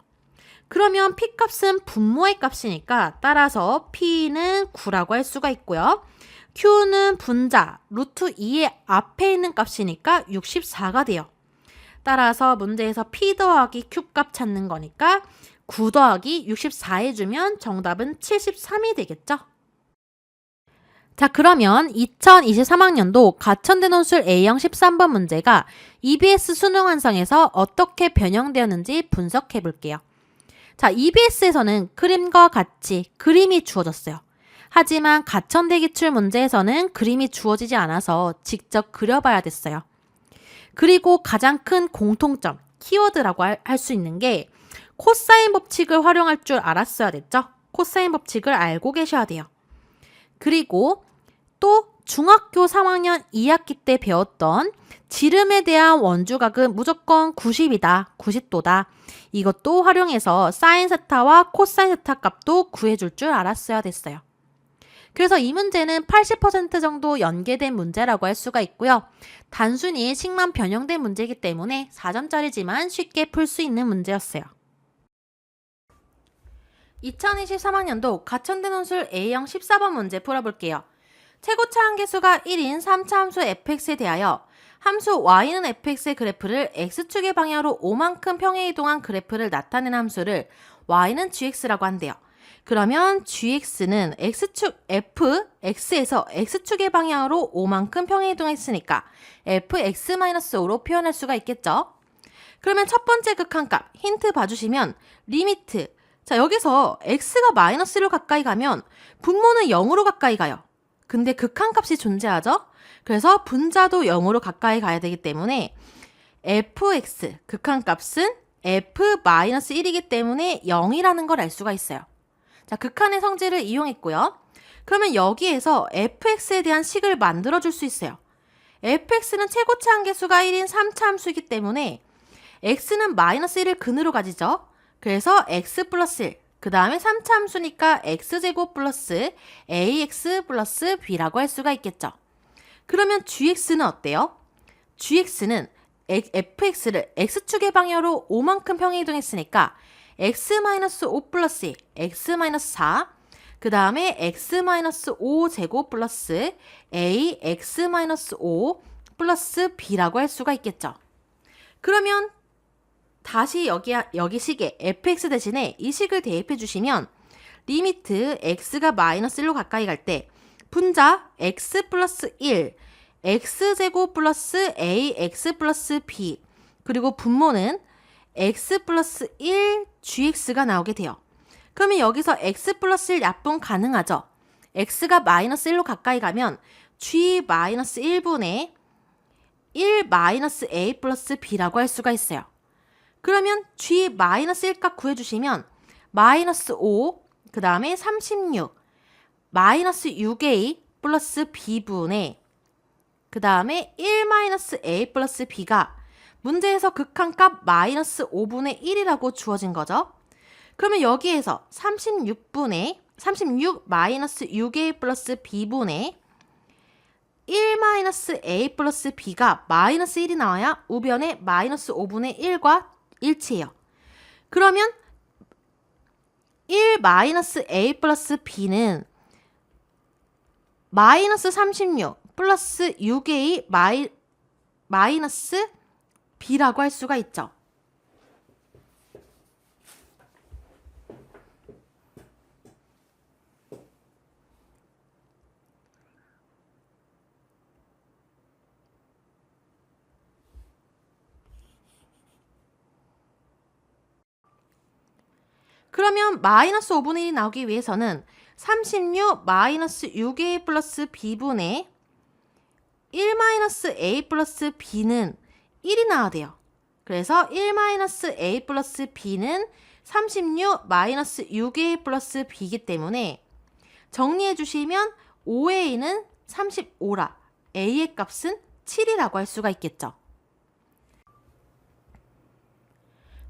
그러면 P값은 분모의 값이니까 따라서 P는 9라고 할 수가 있고요. Q는 분자 루트 2의 앞에 있는 값이니까 64가 돼요. 따라서 문제에서 P 더하기 Q 값 찾는 거니까 9 더하기 64 해주면 정답은 73이 되겠죠. 자, 그러면 2023학년도 가천대논술 A형 13번 문제가 EBS 수능 완성에서 어떻게 변형되었는지 분석해 볼게요. 자, EBS에서는 그림과 같이 그림이 주어졌어요. 하지만 가천대 기출 문제에서는 그림이 주어지지 않아서 직접 그려봐야 됐어요. 그리고 가장 큰 공통점, 키워드라고 할 수 있는 게 코사인 법칙을 활용할 줄 알았어야 됐죠. 코사인 법칙을 알고 계셔야 돼요. 그리고 또 중학교 3학년 2학기 때 배웠던 지름에 대한 원주각은 무조건 90이다, 90도다. 이것도 활용해서 사인 세타와 코사인 세타 값도 구해줄 줄 알았어야 됐어요. 그래서 이 문제는 80% 정도 연계된 문제라고 할 수가 있고요. 단순히 식만 변형된 문제이기 때문에 4점짜리지만 쉽게 풀 수 있는 문제였어요. 2023학년도 가천대 논술 A형 14번 문제 풀어볼게요. 최고차 함계수가 1인 3차 함수 fx에 대하여 함수 y는 fx의 그래프를 x축의 방향으로 5만큼 평행 이동한 그래프를 나타낸 함수를 y는 gx라고 한대요. 그러면 gx는 x축 fx에서 x축의 방향으로 5만큼 평행 이동했으니까 fx-5로 표현할 수가 있겠죠. 그러면 첫 번째 극한값 힌트 봐주시면 리미트. 자, 여기서 x가 마이너스로 가까이 가면 분모는 0으로 가까이 가요. 근데 극한값이 존재하죠? 그래서 분자도 0으로 가까이 가야 되기 때문에 fx, 극한값은 f-1이기 때문에 0이라는 걸 알 수가 있어요. 자, 극한의 성질을 이용했고요. 그러면 여기에서 fx에 대한 식을 만들어줄 수 있어요. fx는 최고차 함계수가 1인 3차 함수이기 때문에 x는 마이너스 1을 근으로 가지죠. 그래서 x 플러스 1, 그 다음에 3차 함수니까 x제곱 플러스 ax 플러스 b라고 할 수가 있겠죠. 그러면 gx는 어때요? gx는 fx를 x축의 방향으로 5만큼 평행 이동했으니까 x-5 플러스 1, x-4, 그 다음에 x-5 제곱 플러스 ax-5 플러스 b라고 할 수가 있겠죠. 그러면 다시 여기 식에 fx 대신에 이 식을 대입해 주시면 리미트 x가 마이너스 1로 가까이 갈 때 분자 x 플러스 1, x제곱 플러스 ax 플러스 b, 그리고 분모는 x 플러스 1 gx가 나오게 돼요. 그러면 여기서 x 플러스 1 약분 가능하죠. x가 마이너스 1로 가까이 가면 g 마이너스 1분의 1 마이너스 a 플러스 b라고 할 수가 있어요. 그러면 g 마이너스 1값 구해주시면 마이너스 5, 그 다음에 36, 마이너스 6a 플러스 b분의 그 다음에 1 마이너스 a 플러스 b가 문제에서 극한값 마이너스 5분의 1이라고 주어진 거죠. 그러면 여기에서 36 마이너스 6a 플러스 b분의 1 마이너스 a 플러스 b가 마이너스 1이 나와야 우변의 마이너스 5분의 1과 일치해요. 그러면 1 마이너스 a 플러스 b는 마이너스 36 플러스 6a 마이너스 b라고 할 수가 있죠. 그러면 마이너스 5분의 1이 나오기 위해서는 36 마이너스 6a 플러스 b분의 1 마이너스 a 플러스 b는 1이 나와야 돼요. 그래서 1 마이너스 a 플러스 b는 36 마이너스 6a 플러스 b이기 때문에 정리해 주시면 5a는 35라 a의 값은 7이라고 할 수가 있겠죠.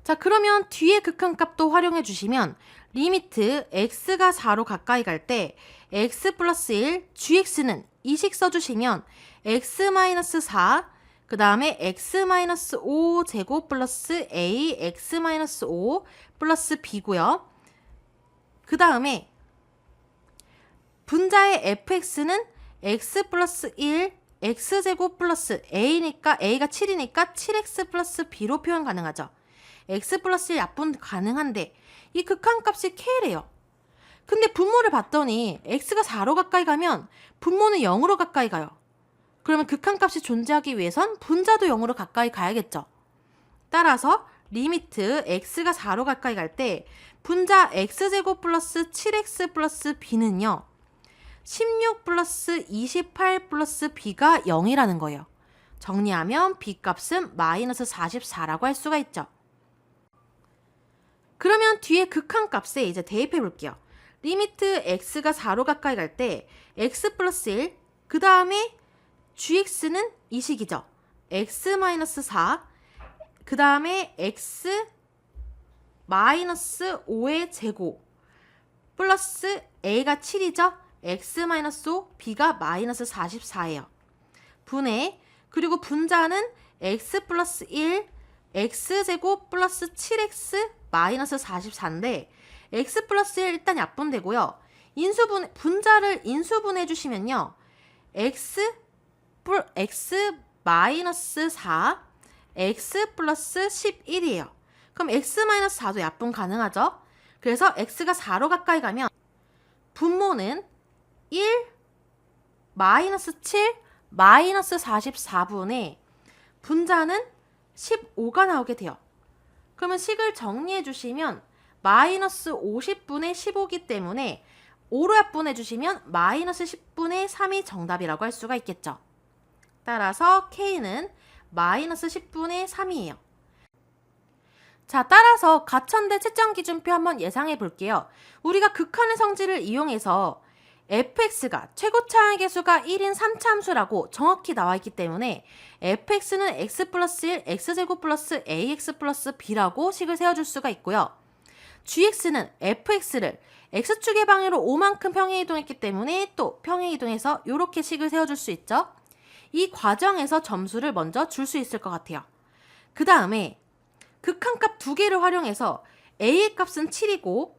자, 그러면 뒤에 극한값도 활용해 주시면 리미트 x가 4로 가까이 갈 때 x 플러스 1, gx는 이 식 써주시면 x-4, 그 다음에 x-5 제곱 플러스 ax-5 플러스 b고요. 그 다음에 분자의 fx는 x 플러스 1, x제곱 플러스 a니까 a가 7이니까 7x 플러스 b로 표현 가능하죠. x 플러스 1 약분 가능한데 이 극한값이 k래요. 근데 분모를 봤더니 x가 4로 가까이 가면 분모는 0으로 가까이 가요. 그러면 극한값이 존재하기 위해선 분자도 0으로 가까이 가야겠죠. 따라서 리미트 x가 4로 가까이 갈 때 분자 x제곱 플러스 7x 플러스 b는요. 16 플러스 28 플러스 b가 0이라는 거예요. 정리하면 b 값은 마이너스 44라고 할 수가 있죠. 그러면 뒤에 극한값에 이제 대입해 볼게요. 리미트 x가 4로 가까이 갈 때 x 플러스 1, 그 다음에 gx는 이 식이죠. x 마이너스 4, 그 다음에 x 마이너스 5의 제곱 플러스 a가 7이죠. x 마이너스 5, b가 마이너스 44예요. 분해, 그리고 분자는 x 플러스 1, x제곱 플러스 7x 마이너스 44인데 x 플러스 1 일단 약분되고요. 분자를 인수분해 주시면요. x 마이너스 4, x 플러스 11이에요. 그럼 x 마이너스 4도 약분 가능하죠? 그래서 x가 4로 가까이 가면 분모는 1, 마이너스 7, 마이너스 44분의 분자는 15가 나오게 돼요. 그러면 식을 정리해 주시면 마이너스 50분의 15기 때문에 5로 약분해 주시면 마이너스 10분의 3이 정답이라고 할 수가 있겠죠. 따라서 K는 마이너스 10분의 3이에요. 자, 따라서 가천대 채점기준표 한번 예상해 볼게요. 우리가 극한의 성질을 이용해서 fx가 최고차항의 개수가 1인 3차함수라고 정확히 나와 있기 때문에 fx는 x 플러스 1, x제곱 플러스 ax 플러스 b라고 식을 세워줄 수가 있고요. gx는 fx를 x축의 방향으로 5만큼 평행이동했기 때문에 또 평행이동해서 이렇게 식을 세워줄 수 있죠. 이 과정에서 점수를 먼저 줄 수 있을 것 같아요. 그 다음에 극한값 두 개를 활용해서 a의 값은 7이고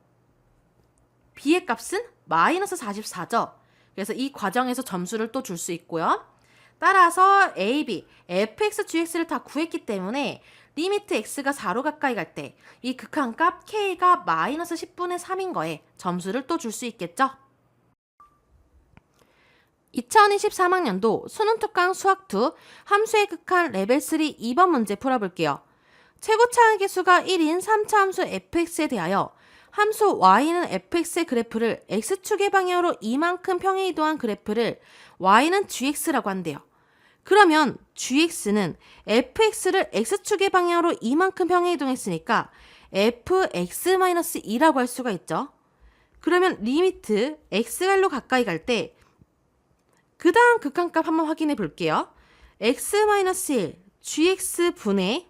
b의 값은 마이너스 44죠. 그래서 이 과정에서 점수를 또 줄 수 있고요. 따라서 a, b, fx, gx를 다 구했기 때문에 리미트 x가 4로 가까이 갈 때 이 극한값 k가 마이너스 10분의 3인 거에 점수를 또 줄 수 있겠죠. 2023학년도 수능특강 수학2 함수의 극한 레벨 3 2번 문제 풀어볼게요. 최고차항의 개수가 1인 3차 함수 fx에 대하여 함수 y는 fx의 그래프를 x축의 방향으로 이만큼 평행이동한 그래프를 y는 gx라고 한대요. 그러면 gx는 fx를 x축의 방향으로 이만큼 평행이동했으니까 fx-2라고 할 수가 있죠. 그러면 리미트 x갈로 가까이 갈 때 그 다음 극한값 한번 확인해 볼게요. x-1 gx분의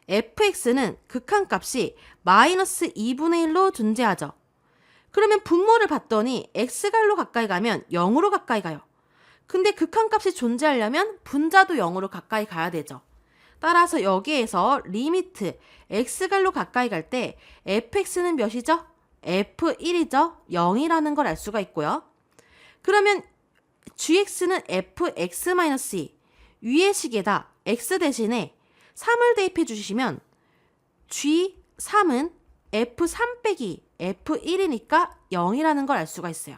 fx는 극한값이 마이너스 2분의 1로 존재하죠. 그러면 분모를 봤더니 x갈로 가까이 가면 0으로 가까이 가요. 근데 극한값이 존재하려면 분자도 0으로 가까이 가야 되죠. 따라서 여기에서 리미트 x갈로 가까이 갈 때 fx는 몇이죠? f1이죠. 0이라는 걸 알 수가 있고요. 그러면 gx는 fx-2 위의 식에다 x 대신에 3을 대입해 주시면 g3은 f3 빼기 f1이니까 0이라는 걸 알 수가 있어요.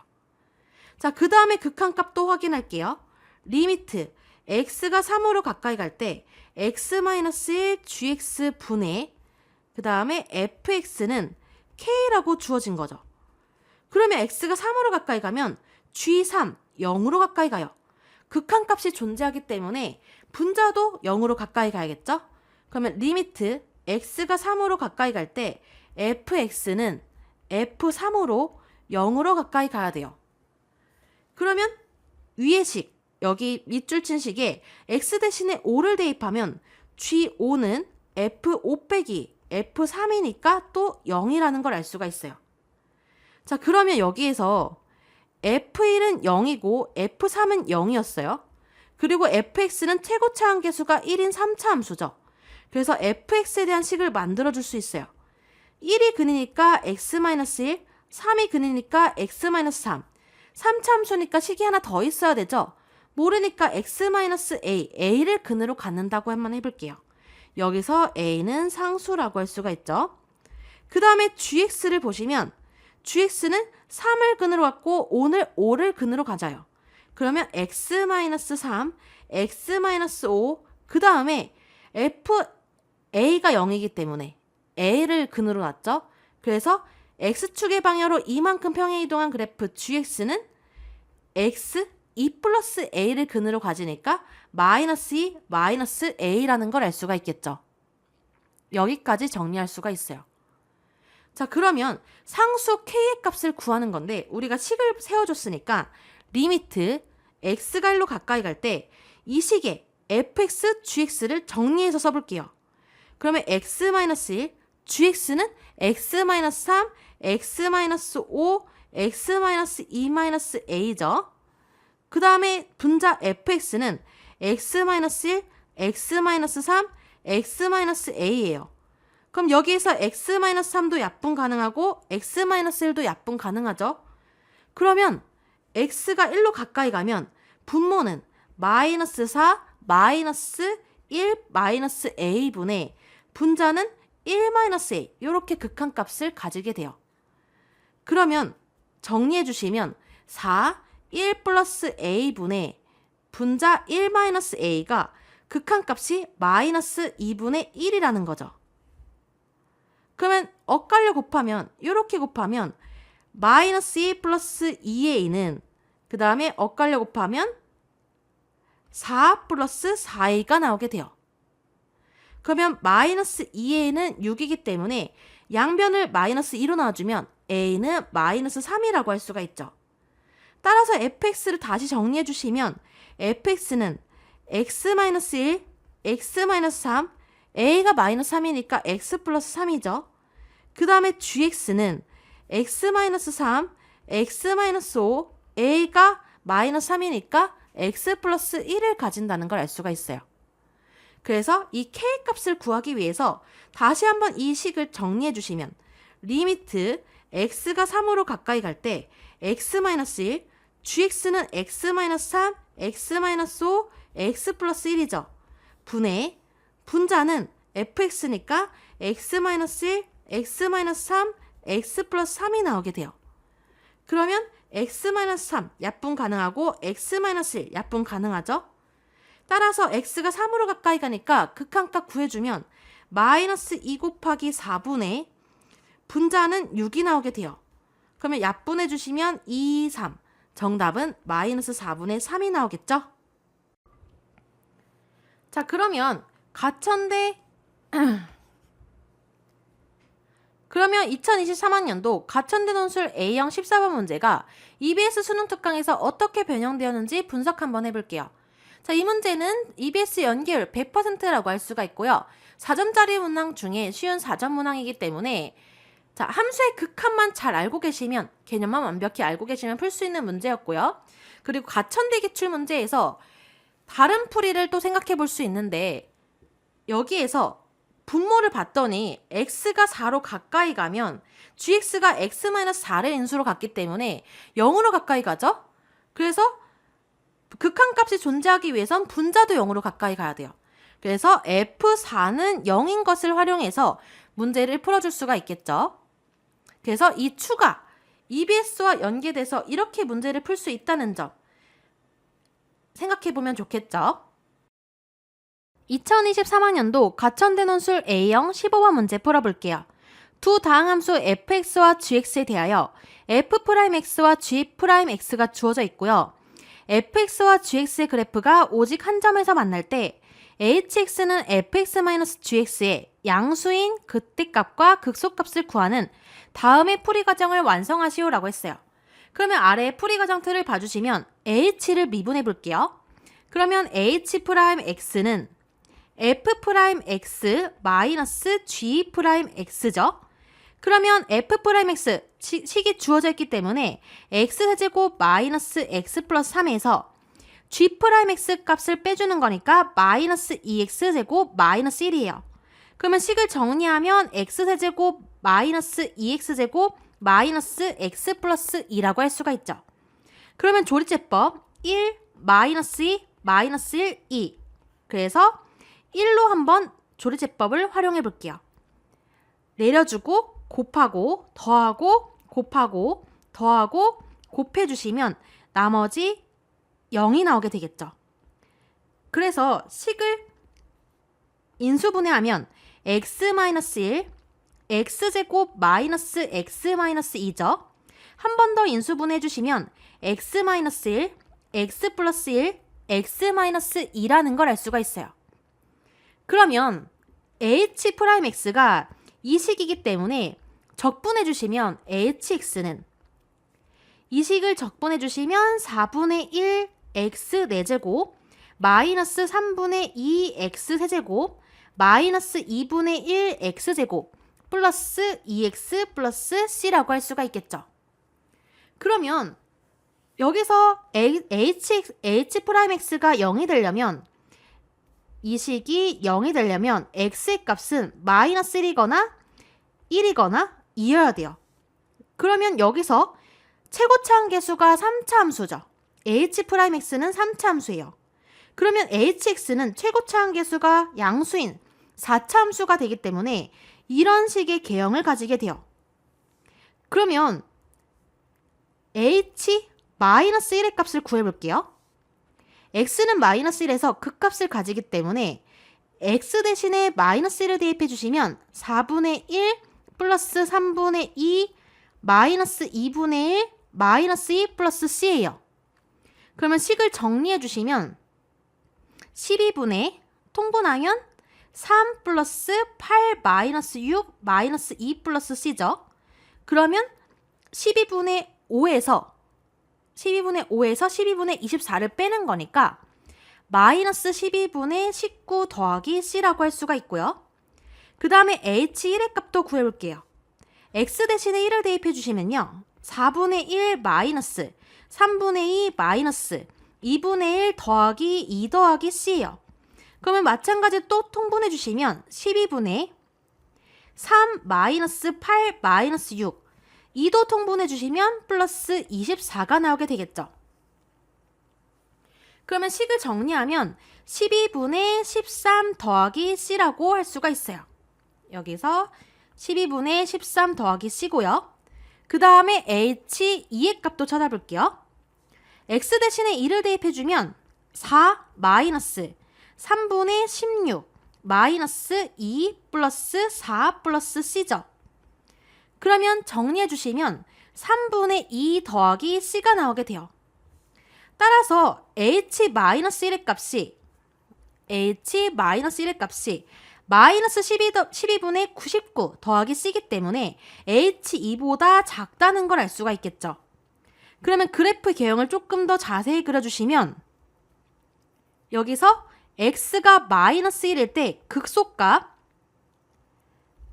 자, 그 다음에 극한값 또 확인할게요. 리미트 x가 3으로 가까이 갈 때 x-1 gx분의 그 다음에 fx는 k라고 주어진 거죠. 그러면 x가 3으로 가까이 가면 g3 0으로 가까이 가요. 극한값이 존재하기 때문에 분자도 0으로 가까이 가야겠죠? 그러면 리미트 x가 3으로 가까이 갈 때 fx는 f3으로 0으로 가까이 가야 돼요. 그러면 위의 식, 여기 밑줄 친 식에 x 대신에 5를 대입하면 g5는 f5 빼기 f3이니까 또 0이라는 걸 알 수가 있어요. 자, 그러면 여기에서 f1은 0이고 f3은 0이었어요. 그리고 fx는 최고차항 개수가 1인 3차 함수죠. 그래서 fx에 대한 식을 만들어줄 수 있어요. 1이 근이니까 x-1, 3이 근이니까 x-3. 3차 함수니까 식이 하나 더 있어야 되죠. 모르니까 x-a, a를 근으로 갖는다고 한번 해볼게요. 여기서 a는 상수라고 할 수가 있죠. 그 다음에 gx를 보시면 gx는 3을 근으로 갖고 5를 근으로 가져요. 그러면 x-3, x-5, 그 다음에 a가 0이기 때문에 a를 근으로 놨죠. 그래서 x축의 방향으로 이만큼 평행이동한 그래프 gx는 x 2 플러스 a를 근으로 가지니까 마이너스 2 마이너스 a라는 걸 알 수가 있겠죠. 여기까지 정리할 수가 있어요. 자, 그러면 상수 k의 값을 구하는 건데 우리가 식을 세워줬으니까 리미트 x가 1로 가까이 갈 때 이 식에 fx, gx를 정리해서 써볼게요. 그러면 x-1, gx는 x-3, x-5, x-2-a죠. 그 다음에 분자 fx는 x-1, x-3, x-a예요. 그럼 여기에서 x-3도 약분 가능하고 x-1도 약분 가능하죠. 그러면 x가 1로 가까이 가면 분모는 마이너스 4, 마이너스 1, 마이너스 a분의 분자는 1 마이너스 a 이렇게 극한값을 가지게 돼요. 그러면 정리해 주시면 4, 1 플러스 a분의 분자 1 마이너스 a가 극한값이 마이너스 2분의 1이라는 거죠. 그러면 엇갈려 곱하면 이렇게 곱하면 마이너스 2 플러스 2a는 그 다음에 엇갈려 곱하면 4 플러스 4a가 나오게 돼요. 그러면 마이너스 2a는 6이기 때문에 양변을 마이너스 2로 나와주면 a는 마이너스 3이라고 할 수가 있죠. 따라서 fx를 다시 정리해 주시면 fx는 x-1, x-3, a가 마이너스 3이니까 x 플러스 3이죠. 그 다음에 gx는 x-3, x-5, a가 마이너스 3이니까 x 플러스 1을 가진다는 걸 알 수가 있어요. 그래서 이 k 값을 구하기 위해서 다시 한번 이 식을 정리해 주시면 리미트 x가 3으로 가까이 갈 때 x-1, gx는 x-3, x-5, x 플러스 1이죠. 분의 분자는 fx니까 x-1, x-3, x 플러스 3이 나오게 돼요. 그러면 x-3 약분 가능하고 x-1 약분 가능하죠. 따라서 x가 3으로 가까이 가니까 극한값 구해주면 마이너스 2 곱하기 4분의 분자는 6이 나오게 돼요. 그러면 약분해 주시면 2, 3 정답은 마이너스 4분의 3이 나오겠죠. 자, 그러면 가천대 그러면 2023학년도 가천대 논술 A형 14번 문제가 EBS 수능 특강에서 어떻게 변형되었는지 분석 한번 해볼게요. 자, 이 문제는 EBS 연계율 100%라고 할 수가 있고요. 4점짜리 문항 중에 쉬운 4점 문항이기 때문에 자, 함수의 극한만 잘 알고 계시면 개념만 완벽히 알고 계시면 풀 수 있는 문제였고요. 그리고 가천대 기출 문제에서 다른 풀이를 또 생각해 볼 수 있는데 여기에서 분모를 봤더니 x가 4로 가까이 가면 gx가 x-4의 인수로 갔기 때문에 0으로 가까이 가죠? 그래서 극한값이 존재하기 위해선 분자도 0으로 가까이 가야 돼요. 그래서 F4는 0인 것을 활용해서 문제를 풀어줄 수가 있겠죠. 그래서 이 추가 EBS와 연계돼서 이렇게 문제를 풀 수 있다는 점 생각해보면 좋겠죠. 2023학년도 가천대 논술 A형 15번 문제 풀어볼게요. 두 다항함수 fx와 gx에 대하여 f'x와 g'x가 주어져 있고요. fx와 gx의 그래프가 오직 한 점에서 만날 때 hx는 fx-gx의 양수인 극대값과 극소값을 구하는 다음의 풀이 과정을 완성하시오라고 했어요. 그러면 아래 풀이 과정 틀을 봐주시면 h를 미분해 볼게요. 그러면 h'x는 f'x-g'x죠. 그러면 f'x 식이 주어져 있기 때문에 x세제곱 마이너스 x 플러스 3에서 g'x 값을 빼주는 거니까 마이너스 2x제곱 마이너스 1이에요. 그러면 식을 정리하면 x세제곱 마이너스 2x제곱 마이너스 x 플러스 2라고 할 수가 있죠. 그러면 조리제법 1, 마이너스 2, 마이너스 1, 2. 그래서 1로 한번 조리제법을 활용해 볼게요. 내려주고 곱하고 더하고 곱하고 더하고 곱해주시면 나머지 0이 나오게 되겠죠. 그래서 식을 인수분해하면 x-1, x제곱 마이너스 x-2죠. 한 번 더 인수분해 주시면 x-1, x 플러스 1, x-2라는 걸 알 수가 있어요. 그러면 h'x가 이 식이기 때문에 적분해 주시면 hx는 이 식을 적분해 주시면 4분의 1 x 4제곱 마이너스 3분의 2 x 세제곱 마이너스 2분의 1 x제곱 플러스 2x 플러스 c라고 할 수가 있겠죠. 그러면 여기서 h'x가 0이 되려면 이 식이 0이 되려면 x의 값은 마이너스 1이거나 1이거나 2여야 돼요. 그러면 여기서 최고차 함계수가 3차 함수죠. h'x는 3차 함수예요. 그러면 hx는 최고차 함계수가 양수인 4차 함수가 되기 때문에 이런 식의 개형을 가지게 돼요. 그러면 h-1의 값을 구해볼게요. x는 마이너스 1에서 그 값을 가지기 때문에 x 대신에 마이너스 1을 대입해 주시면 4분의 1 플러스 3분의 2 마이너스 2분의 1 마이너스 2 플러스 c예요. 그러면 식을 정리해 주시면 12분의 통분하면 3 플러스 8 마이너스 6 마이너스 2 플러스 c죠. 그러면 12분의 5에서 12분의 24를 빼는 거니까 마이너스 12분의 19 더하기 c라고 할 수가 있고요. 그 다음에 h1의 값도 구해볼게요. x 대신에 1을 대입해 주시면요. 4분의 1 마이너스 3분의 2 마이너스 2분의 1 더하기 2 더하기 c예요. 그러면 마찬가지로 또 통분해 주시면 12분의 3 마이너스 8 마이너스 6 2도 통분해 주시면 플러스 24가 나오게 되겠죠. 그러면 식을 정리하면 12분의 13 더하기 c라고 할 수가 있어요. 여기서 12분의 13 더하기 c고요. 그 다음에 h2의 값도 찾아볼게요. x 대신에 2를 대입해주면 4 마이너스 3분의 16 마이너스 2 플러스 4 플러스 c죠. 그러면 정리해 주시면 3분의 2 더하기 c가 나오게 돼요. 따라서 h-1의 값이 마이너스 12분의 99 더하기 c이기 때문에 h2보다 작다는 걸 알 수가 있겠죠. 그러면 그래프 개형을 조금 더 자세히 그려주시면 여기서 x가 마이너스 1일 때 극소값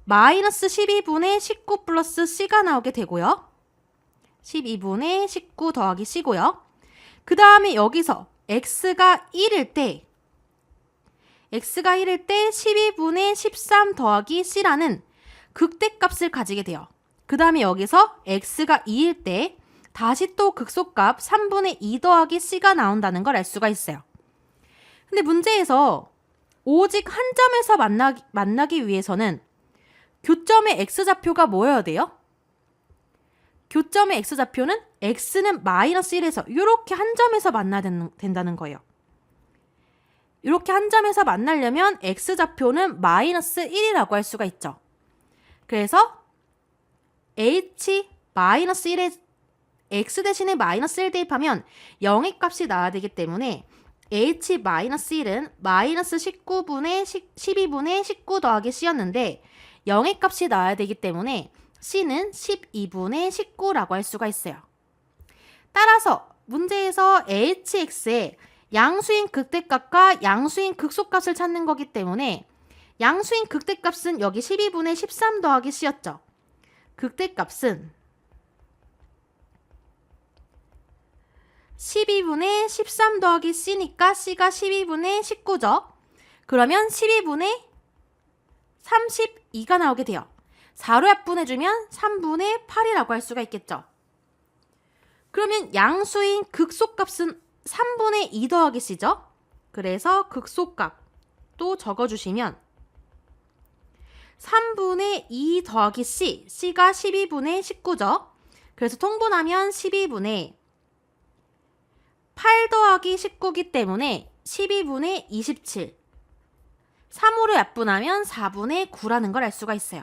마이너스 12분의 19 플러스 c가 나오게 되고요. 12분의 19 더하기 c고요. 그 다음에 여기서 x가 1일 때 12분의 13 더하기 c라는 극대값을 가지게 돼요. 그 다음에 여기서 x가 2일 때 다시 또 극소값 3분의 2 더하기 c가 나온다는 걸 알 수가 있어요. 근데 문제에서 오직 한 점에서 만나기 위해서는 교점의 x좌표가 뭐여야 돼요? 교점의 x좌표는 x는 마이너스 1에서 이렇게 한 점에서 만나야 된다는 거예요. 이렇게 한 점에서 만나려면 x좌표는 마이너스 1이라고 할 수가 있죠. 그래서 h-1에 x 대신에 마이너스 1 대입하면 0의 값이 나와야 되기 때문에 h-1은 마이너스 12분의 19 더하기 c였는데 0의 값이 나와야 되기 때문에 c는 12분의 19라고 할 수가 있어요. 따라서 문제에서 hx의 양수인 극대값과 양수인 극소값을 찾는 거기 때문에 양수인 극대값은 여기 12분의 13 더하기 c였죠. 극대값은 12분의 13 더하기 c니까 c가 12분의 19죠. 그러면 12분의 32가 나오게 돼요. 4로 약분해주면 3분의 8이라고 할 수가 있겠죠. 그러면 양수인 극소값은 3분의 2 더하기 c죠. 그래서 극소값 또 적어주시면 3분의 2 더하기 c가 12분의 19죠. 그래서 통분하면 12분의 8 더하기 19이기 때문에 12분의 27 3으로 약분하면 4분의 9라는 걸 알 수가 있어요.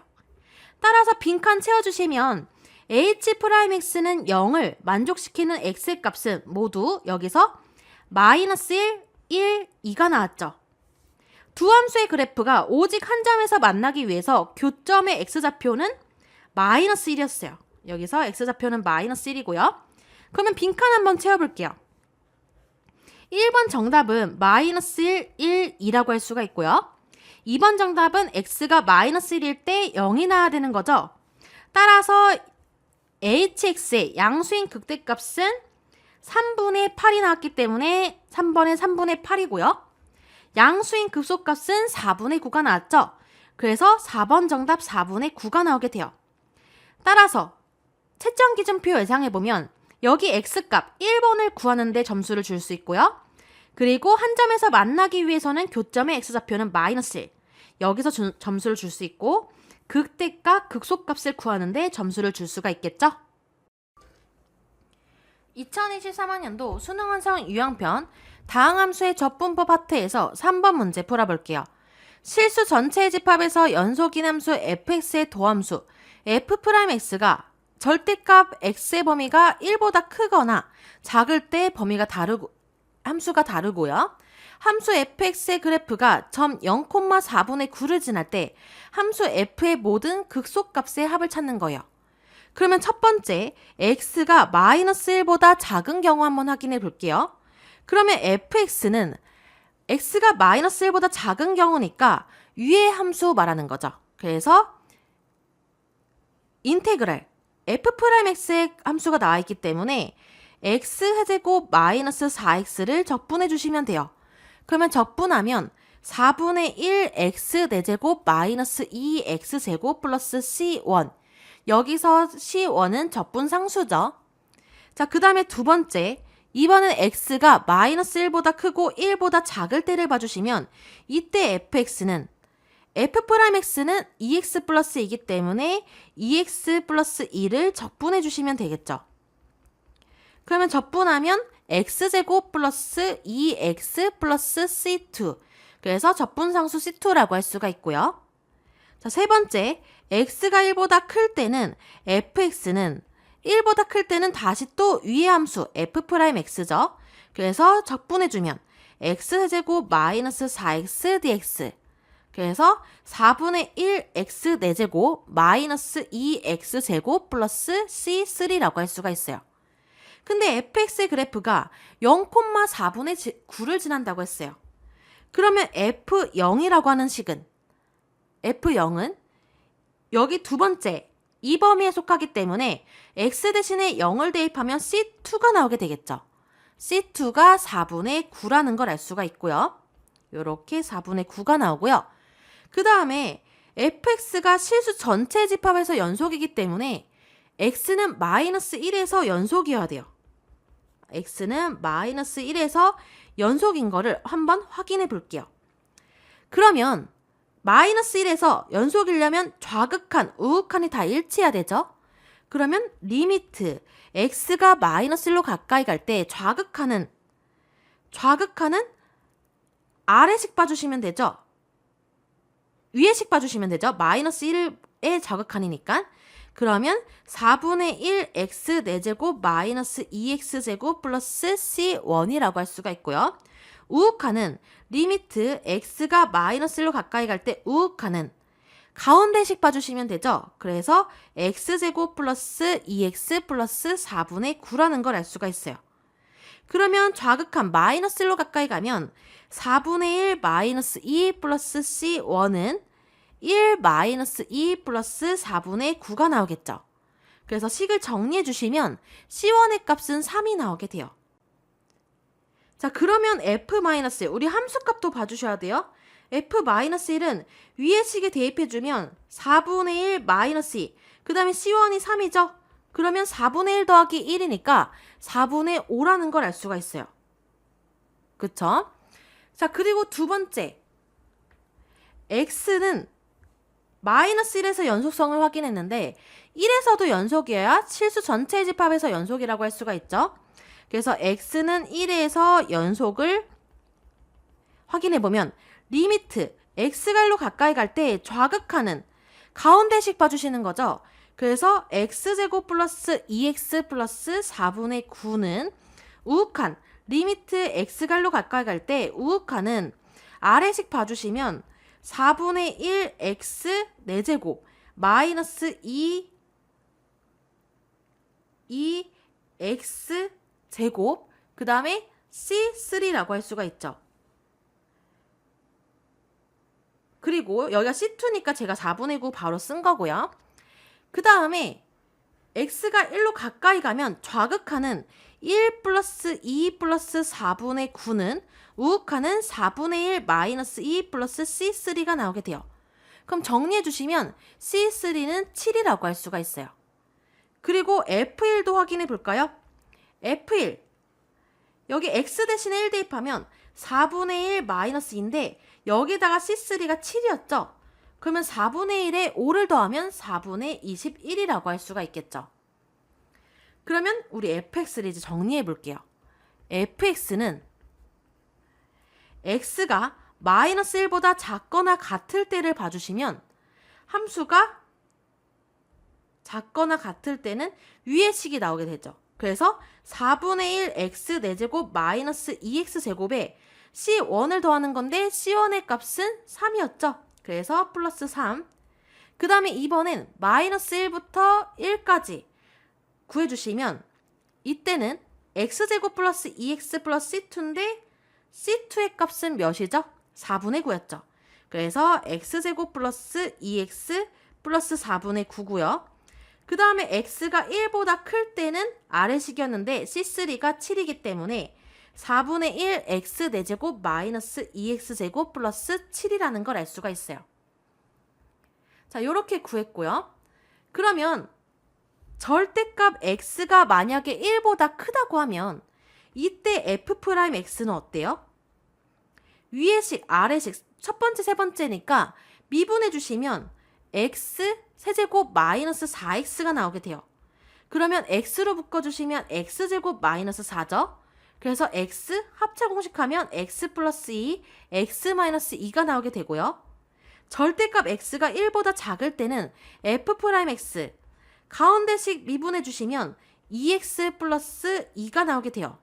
따라서 빈칸 채워주시면 h'x는 0을 만족시키는 x의 값은 모두 여기서 마이너스 1, 1, 2가 나왔죠. 두 함수의 그래프가 오직 한 점에서 만나기 위해서 교점의 x좌표는 마이너스 1이었어요. 여기서 x좌표는 마이너스 1이고요. 그러면 빈칸 한번 채워볼게요. 1번 정답은 마이너스 1, 1, 2라고 할 수가 있고요. 2번 정답은 x가 마이너스 1일 때 0이 나와야 되는 거죠. 따라서 hx의 양수인 극대값은 3분의 8이 나왔기 때문에 3번에 3분의 8이고요. 양수인 급소값은 4분의 9가 나왔죠. 그래서 4번 정답 4분의 9가 나오게 돼요. 따라서 채점 기준표 예상해보면 여기 x값 1번을 구하는 데 점수를 줄 수 있고요. 그리고 한 점에서 만나기 위해서는 교점의 x좌표는 마이너스 1. 여기서 점수를 줄 수 있고 극대값, 극소값을 구하는 데 점수를 줄 수가 있겠죠. 2023학년도 수능 완성 유형편 다항함수의 접분법 파트에서 3번 문제 풀어볼게요. 실수 전체의 집합에서 연속인 함수 fx의 도함수 f'x가 절대값 x의 범위가 1보다 크거나 작을 때 함수가 다르고요. 함수 fx의 그래프가 점 0,4분의 9를 지날 때 함수 f의 모든 극소값의 합을 찾는 거예요. 그러면 첫 번째, x가 마이너스 1보다 작은 경우 한번 확인해 볼게요. 그러면 fx는 x가 마이너스 1보다 작은 경우니까 위의 함수 말하는 거죠. 그래서 인테그랄 f'x의 함수가 나와 있기 때문에 x제곱 마이너스 4x를 적분해 주시면 돼요. 그러면 적분하면 4분의 1 x 4제곱 마이너스 2x제곱 플러스 c1. 여기서 c1은 적분상수죠. 자, 그 다음에 두 번째, 이번엔 x가 마이너스 1보다 크고 1보다 작을 때를 봐주시면 이때 fx는 2x 플러스 2이기 때문에 2x 플러스 2를 적분해 주시면 되겠죠. 그러면 적분하면 x제곱 플러스 2x 플러스 c2. 그래서 적분상수 c2라고 할 수가 있고요. 자, 세 번째, x가 1보다 클 때는 fx는 1보다 클 때는 다시 또 위의 함수 f'x죠. 그래서 적분해주면 x제곱 마이너스 4x dx. 그래서 4분의 1 x 4제곱 마이너스 2x제곱 플러스 c3라고 할 수가 있어요. 근데 fx의 그래프가 0,4분의 9를 지난다고 했어요. 그러면 f0이라고 하는 식은 f0은 여기 두 번째 이 범위에 속하기 때문에 x 대신에 0을 대입하면 c2가 나오게 되겠죠. c2가 4분의 9라는 걸 알 수가 있고요. 이렇게 4분의 9가 나오고요. 그 다음에 fx가 실수 전체 집합에서 연속이기 때문에 x는 마이너스 1에서 연속이어야 돼요. x는 마이너스 1에서 연속인 거를 한번 확인해 볼게요. 그러면 마이너스 1에서 연속이려면 좌극한, 우극한이 다 일치해야 되죠? 그러면 리미트 x가 마이너스 1로 가까이 갈 때 좌극한은 아래식 봐주시면 되죠? 위에식 봐주시면 되죠? 마이너스 1의 좌극한이니까. 그러면 4분의 1 x 4제곱 마이너스 2x제곱 플러스 c1이라고 할 수가 있고요. 우극한은 리미트 x가 마이너스 1로 가까이 갈 때 우극한은 가운데식 봐주시면 되죠. 그래서 x제곱 플러스 2x 플러스 4분의 9라는 걸 알 수가 있어요. 그러면 좌극한 마이너스 1로 가까이 가면 4분의 1 마이너스 2 플러스 c1은 1 마이너스 2 플러스 4분의 9가 나오겠죠. 그래서 식을 정리해 주시면 c1의 값은 3이 나오게 돼요. 자, 그러면 f-1 우리 함수값도 봐주셔야 돼요. f-1은 위의 식에 대입해주면 4분의 1 마이너스 2, 그 다음에 c1이 3이죠. 그러면 4분의 1 더하기 1이니까 4분의 5라는 걸 알 수가 있어요. 그쵸? 자, 그리고 두 번째, x는 마이너스 1에서 연속성을 확인했는데 1에서도 연속이어야 실수 전체의 집합에서 연속이라고 할 수가 있죠. 그래서 x는 1에서 연속을 확인해보면 리미트 x가 1로 가까이 갈 때 좌극하는 가운데식 봐주시는 거죠. 그래서 x제곱 플러스 2x 플러스 4분의 9는 우극한 리미트 x가 1로 가까이 갈 때 우극한은 아래식 봐주시면 4분의 1 x 4제곱 마이너스 2 x 제곱 그 다음에 C3라고 할 수가 있죠. 그리고 여기가 C2니까 제가 4분의 9 바로 쓴 거고요. 그 다음에 x가 1로 가까이 가면 좌극하는 1 플러스 2 플러스 4분의 9는 우극하는 4분의 1 마이너스 2 플러스 C3가 나오게 돼요. 그럼 정리해 주시면 C3는 7이라고 할 수가 있어요. 그리고 F1도 확인해 볼까요? F1 여기 x 대신에 1 대입하면 4분의 1 마이너스인데 여기다가 C3가 7이었죠? 그러면 4분의 1에 5를 더하면 4분의 21이라고 할 수가 있겠죠. 그러면 우리 fx를 이제 정리해 볼게요. fx는 x가 마이너스 1보다 작거나 같을 때를 봐주시면 함수가 작거나 같을 때는 위의 식이 나오게 되죠. 그래서 4분의 1 x 4제곱 마이너스 2x 제곱에 c1을 더하는 건데 c1의 값은 3이었죠. 그래서 플러스 3. 그 다음에 2번은 마이너스 1부터 1까지 구해주시면 이때는 x제곱 플러스 2x 플러스 c2인데 c2의 값은 몇이죠? 4분의 9였죠. 그래서 x제곱 플러스 2x 플러스 4분의 9고요. 그 다음에 x가 1보다 클 때는 아래식이었는데 c3가 7이기 때문에 4분의 1 x 4제곱 마이너스 2x제곱 플러스 7이라는 걸 알 수가 있어요. 자, 요렇게 구했고요. 그러면 절대값 x가 만약에 1보다 크다고 하면 이때 f'x는 어때요? 위의 식, 아래 식, 첫 번째, 세 번째니까 미분해 주시면 x 세제곱 마이너스 4x가 나오게 돼요. 그러면 x로 묶어주시면 x제곱 마이너스 4죠. 그래서 x 합차 공식하면 x 플러스 2, x 마이너스 2가 나오게 되고요. 절대값 x가 1보다 작을 때는 f'x 가운데식 미분해 주시면 2x 플러스 2가 나오게 돼요.